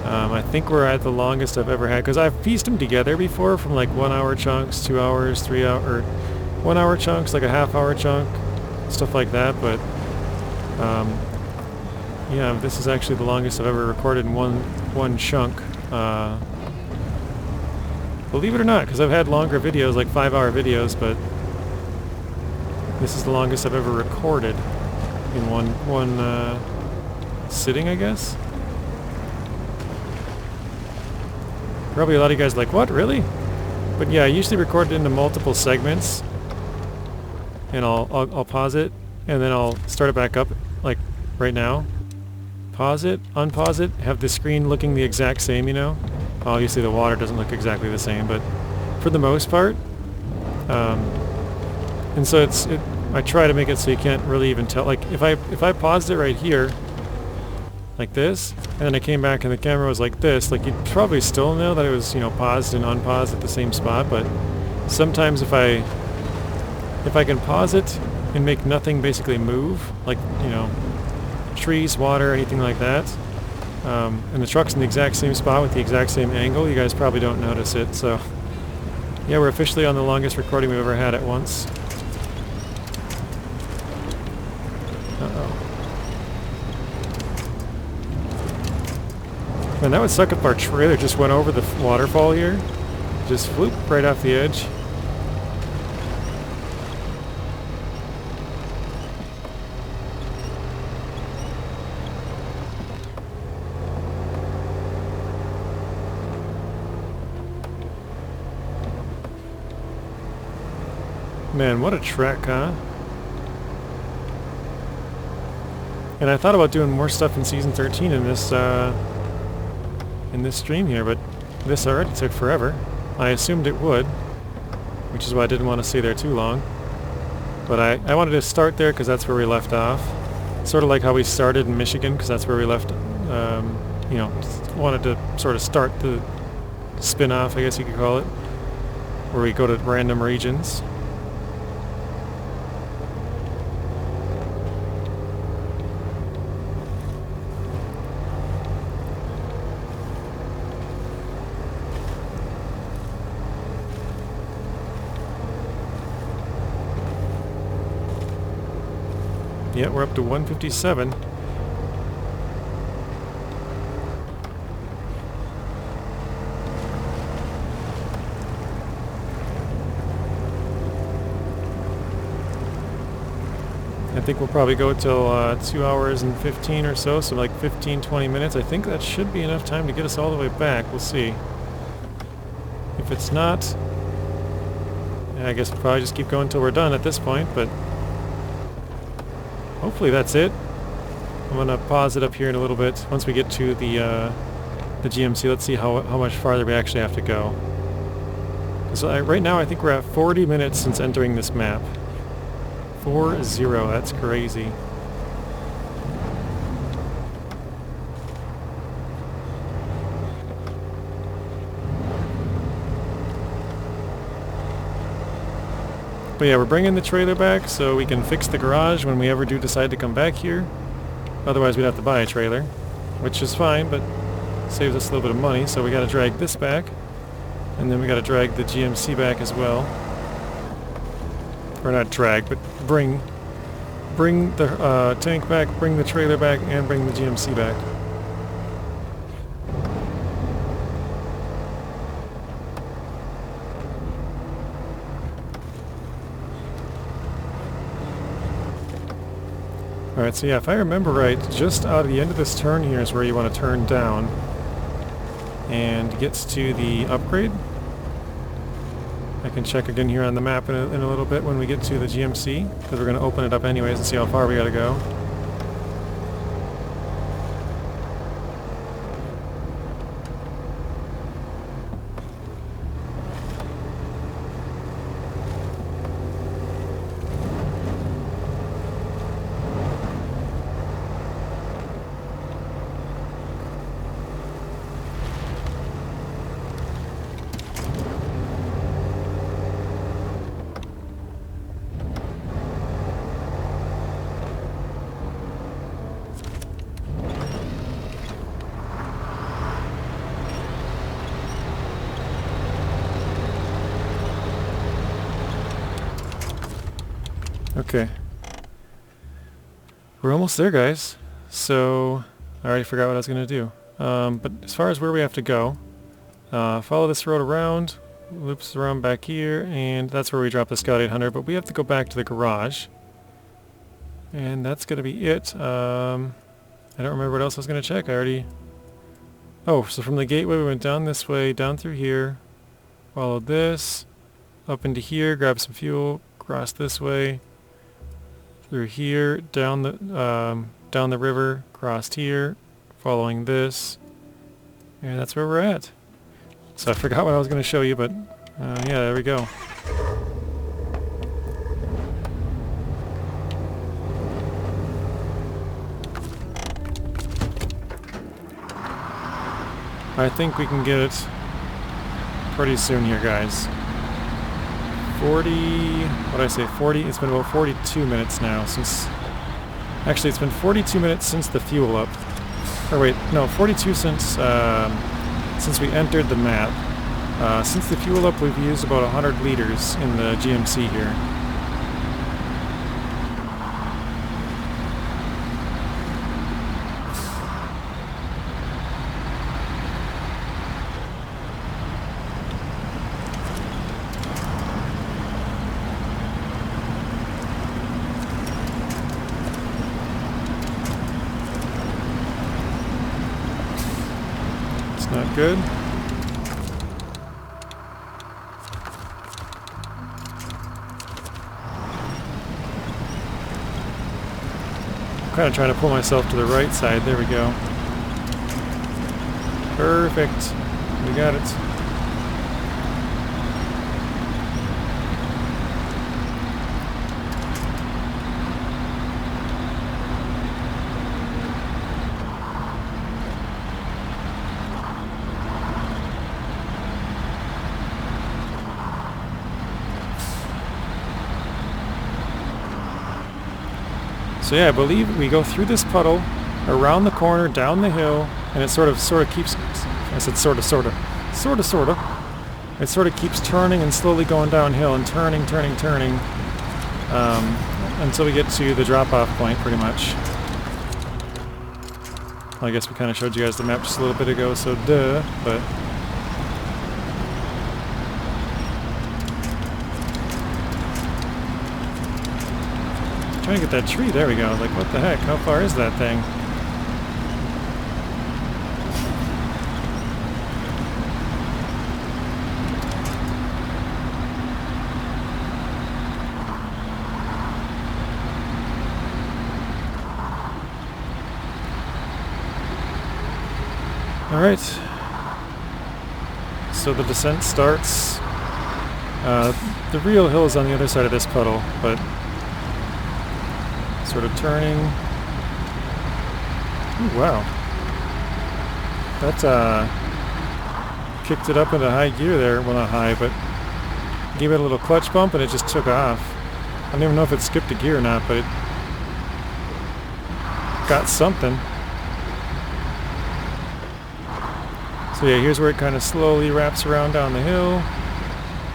I think we're at the longest I've ever had, because I've pieced them together before from like 1 hour chunks, 2 hours, 3 hour, or 1 hour chunks, like a half-hour chunk, stuff like that. But yeah, this is actually the longest I've ever recorded in one chunk. Believe it or not, because I've had longer videos, like 5-hour videos, but this is the longest I've ever recorded in one sitting, I guess. Probably a lot of you guys are like, what, really? But yeah, I usually record it into multiple segments, and I'll pause it, and then I'll start it back up, like right now. Pause it, unpause it, have the screen looking the exact same, you know? Obviously the water doesn't look exactly the same, but for the most part, and so I try to make it so you can't really even tell. Like if I paused it right here, like this, and then I came back and the camera was like this, like you'd probably still know that it was, you know, paused and unpaused at the same spot. But sometimes if I can pause it and make nothing basically move, like, you know, trees, water, anything like that, and the truck's in the exact same spot with the exact same angle, you guys probably don't notice it. So yeah, we're officially on the longest recording we've ever had at once. Uh-oh. Man, that would suck if our trailer just went over the waterfall here. Just floop right off the edge. Man, what a trek, huh? And I thought about doing more stuff in Season 13 in this stream here, but this already took forever. I assumed it would, which is why I didn't want to stay there too long. But I wanted to start there because that's where we left off. Sort of like how we started in Michigan, because that's where we left, you know, wanted to sort of start the spin-off, I guess you could call it, where we go to random regions. Yeah, we're up to 157. I think we'll probably go till 2 hours and 15 or so, so like 15-20 minutes. I think that should be enough time to get us all the way back. We'll see. If it's not, yeah, I guess we'll probably just keep going till we're done at this point, but hopefully that's it. I'm gonna pause it up here in a little bit. Once we get to the GMC, let's see how much farther we actually have to go. So right now I think we're at 40 minutes since entering this map. 40, that's crazy. But yeah, we're bringing the trailer back so we can fix the garage when we ever do decide to come back here. Otherwise we'd have to buy a trailer, which is fine, but saves us a little bit of money. So we gotta drag this back, and then we gotta drag the GMC back as well. Or not drag, but bring the tank back, bring the trailer back, and bring the GMC back. Alright, so yeah, if I remember right, just out of the end of this turn here is where you want to turn down and gets to the upgrade. I can check again here on the map in a little bit when we get to the GMC, because we're going to open it up anyways and see how far we got to go. Okay. We're almost there, guys. So, I already forgot what I was going to do. But as far as where we have to go, follow this road around, loops around back here, and that's where we drop the Scout 800, but we have to go back to the garage. And that's going to be it. I don't remember what else I was going to check. I already Oh, so from the gateway we went down this way, down through here, followed this, up into here, grabbed some fuel, crossed this way, through here, down the river, crossed here, following this, and that's where we're at. So I forgot what I was going to show you, but yeah, there we go. I think we can get it pretty soon here, guys. 40, what did I say, 40? It's been about 42 minutes now since... Actually, it's been 42 minutes since the fuel up. Or wait, no, 42 since we entered the map. Since the fuel up, we've used about 100 liters in the GMC here. Not good. I'm kind of trying to pull myself to the right side. There we go. Perfect. We got it. So yeah, I believe we go through this puddle, around the corner, down the hill, and it sort of keeps, I said sort of. It sort of keeps turning and slowly going downhill and turning, until we get to the drop-off point, pretty much. Well, I guess we kind of showed you guys the map just a little bit ago, so duh, but... Trying to get that tree, there we go. Like, what the heck? How far is that thing? Alright. So the descent starts. The real hill is on the other side of this puddle, but sort of turning. Ooh, wow. That kicked it up into high gear there. Well, not high, but gave it a little clutch bump and it just took off. I don't even know if it skipped a gear or not, but it got something. So yeah, here's where it kind of slowly wraps around down the hill.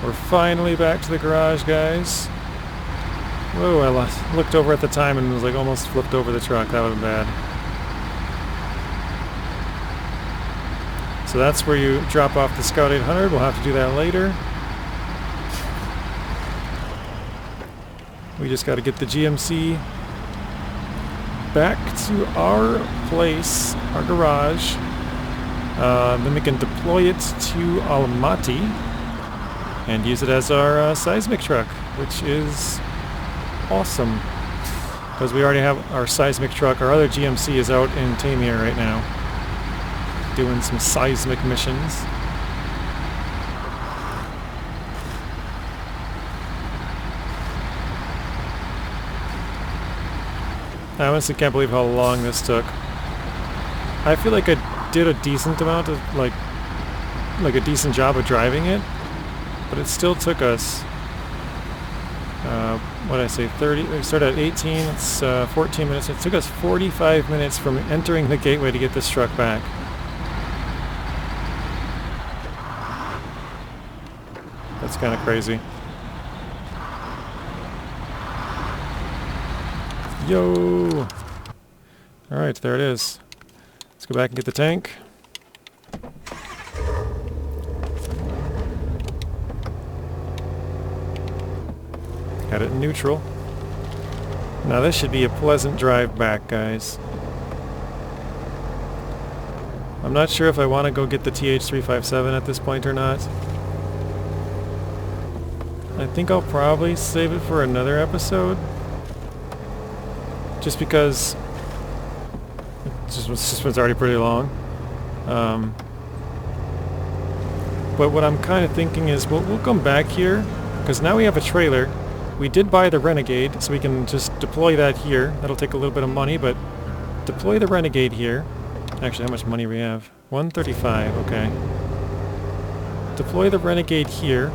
We're finally back to the garage, guys. Whoa, I looked over at the time and was like almost flipped over the truck. That would have been bad. So that's where you drop off the Scout 800. We'll have to do that later. We just got to get the GMC back to our place, our garage. Then we can deploy it to Almaty and use it as our seismic truck, which is awesome, because we already have our seismic truck. Our other GMC is out in Tamir right now doing some seismic missions. I honestly can't believe how long this took. I feel like I did a decent amount of like a decent job of driving it, but it still took us what did I say, 30, we started at 18, it's 14 minutes. It took us 45 minutes from entering the gateway to get this truck back. That's kind of crazy. Yo! Alright, there it is. Let's go back and get the tank. Got it in neutral. Now this should be a pleasant drive back, guys. I'm not sure if I want to go get the TH357 at this point or not. I think I'll probably save it for another episode. Just because this one's already pretty long. But what I'm kind of thinking is we'll come back here, because now we have a trailer. We did buy the Renegade, so we can just deploy that here. That'll take a little bit of money, but deploy the Renegade here. Actually, how much money we have? 135, okay. Deploy the Renegade here.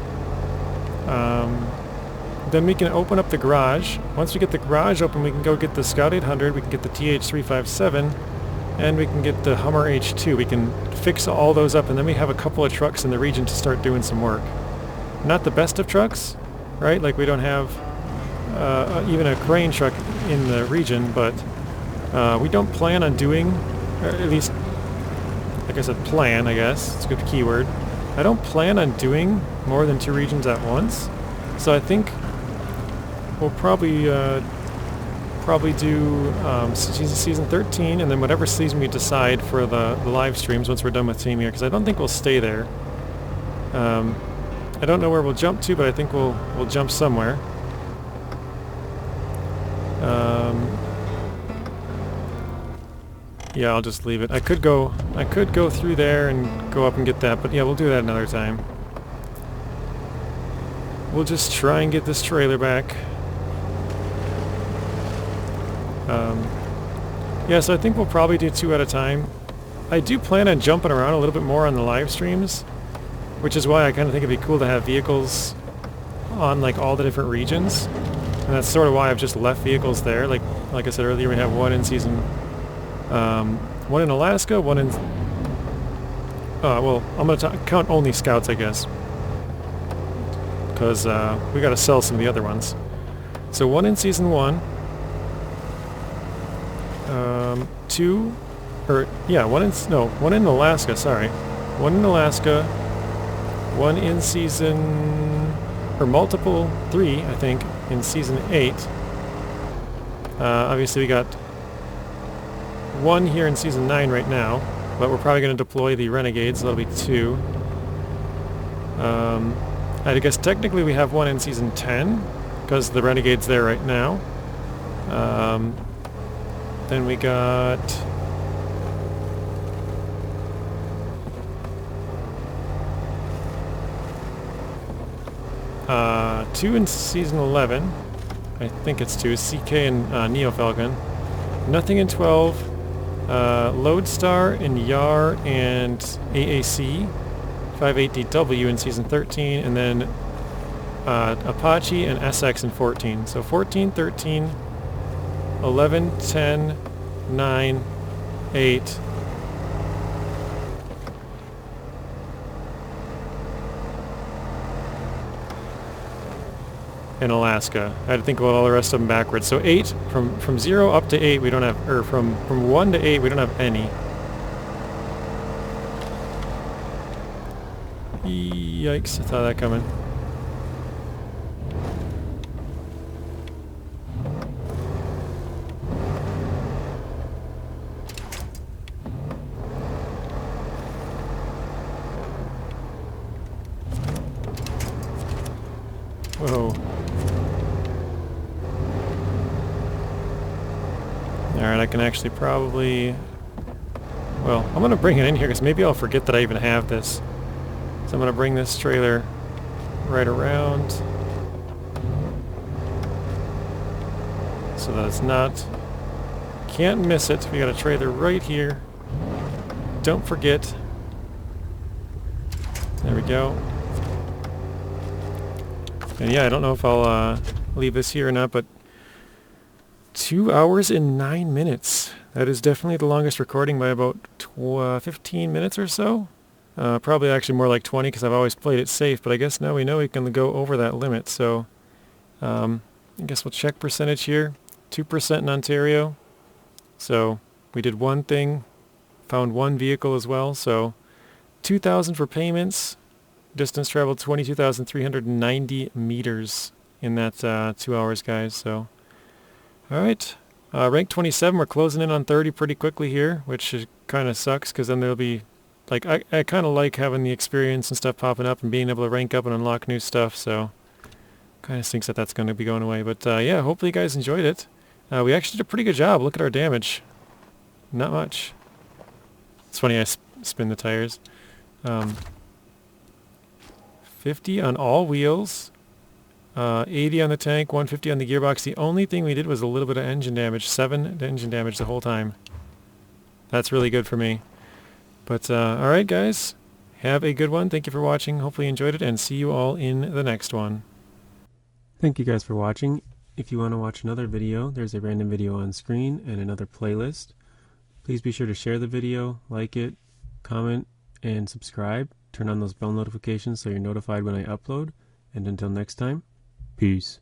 Then we can open up the garage. Once we get the garage open, we can go get the Scout 800, we can get the TH357, and we can get the Hummer H2. We can fix all those up, and then we have a couple of trucks in the region to start doing some work. Not the best of trucks, right? Like we don't have even a crane truck in the region, but we don't plan on doing, or at least, like I said, plan, I guess. It's a good keyword. I don't plan on doing more than 2 regions at once, so I think we'll probably do season 13, and then whatever season we decide for the live streams once we're done with Team here, because I don't think we'll stay there. I don't know where we'll jump to, but I think we'll jump somewhere. Yeah, I'll just leave it. I could go through there and go up and get that, but yeah, we'll do that another time. We'll just try and get this trailer back. Yeah, so I think we'll probably do 2 at a time. I do plan on jumping around a little bit more on the live streams, which is why I kind of think it'd be cool to have vehicles on like all the different regions. And that's sort of why I've just left vehicles there. Like I said earlier, we have one in season, one in Alaska, one in, well, I'm going to count only Scouts, I guess, because we got to sell some of the other ones. So one in season 1, 2, or yeah, one in Alaska, sorry. One in Alaska, one in season, or multiple 3, I think, in season 8. Obviously we got one here in season 9 right now, but we're probably going to deploy the Renegades, so that'll be 2. I guess technically we have one in season 10, because the Renegade's there right now. Then we got... two in season 11. I think it's 2. CK and Neo Falcon. Nothing in 12. Lodestar and Yar and AAC. 58DW in season 13. And then Apache and SX in 14. So 14, 13, 11, 10, 9, 8. In Alaska. I had to think about all the rest of them backwards. So 8, from 0 up to 8 we don't have, or from 1 to 8 we don't have any. Yikes, I saw that coming. Whoa. Alright, I can actually probably... Well, I'm going to bring it in here because maybe I'll forget that I even have this. So I'm going to bring this trailer right around so that it's not... Can't miss it. We got a trailer right here. Don't forget. There we go. And yeah, I don't know if I'll leave this here or not, but 2 hours and 9 minutes. That is definitely the longest recording by about 15 minutes or so. Probably actually more like 20 because I've always played it safe, but I guess now we know we can go over that limit. So I guess we'll check percentage here. 2% in Ontario. So we did one thing, found one vehicle as well. So 2,000 for payments. Distance traveled 22,390 meters in that 2 hours, guys. So, all right. Rank 27, we're closing in on 30 pretty quickly here, which kind of sucks because then there'll be, like, I kind of like having the experience and stuff popping up and being able to rank up and unlock new stuff, so kind of stinks that that's going to be going away. But yeah, hopefully you guys enjoyed it. We actually did a pretty good job. Look at our damage. Not much. It's funny, I spin the tires. 50 on all wheels. 80 on the tank, 150 on the gearbox. The only thing we did was a little bit of engine damage. 7 engine damage the whole time. That's really good for me. But alright guys, have a good one. Thank you for watching. Hopefully you enjoyed it, and see you all in the next one. Thank you guys for watching. If you want to watch another video, there's a random video on screen and another playlist. Please be sure to share the video, like it, comment, and subscribe. Turn on those bell notifications so you're notified when I upload. And until next time, peace.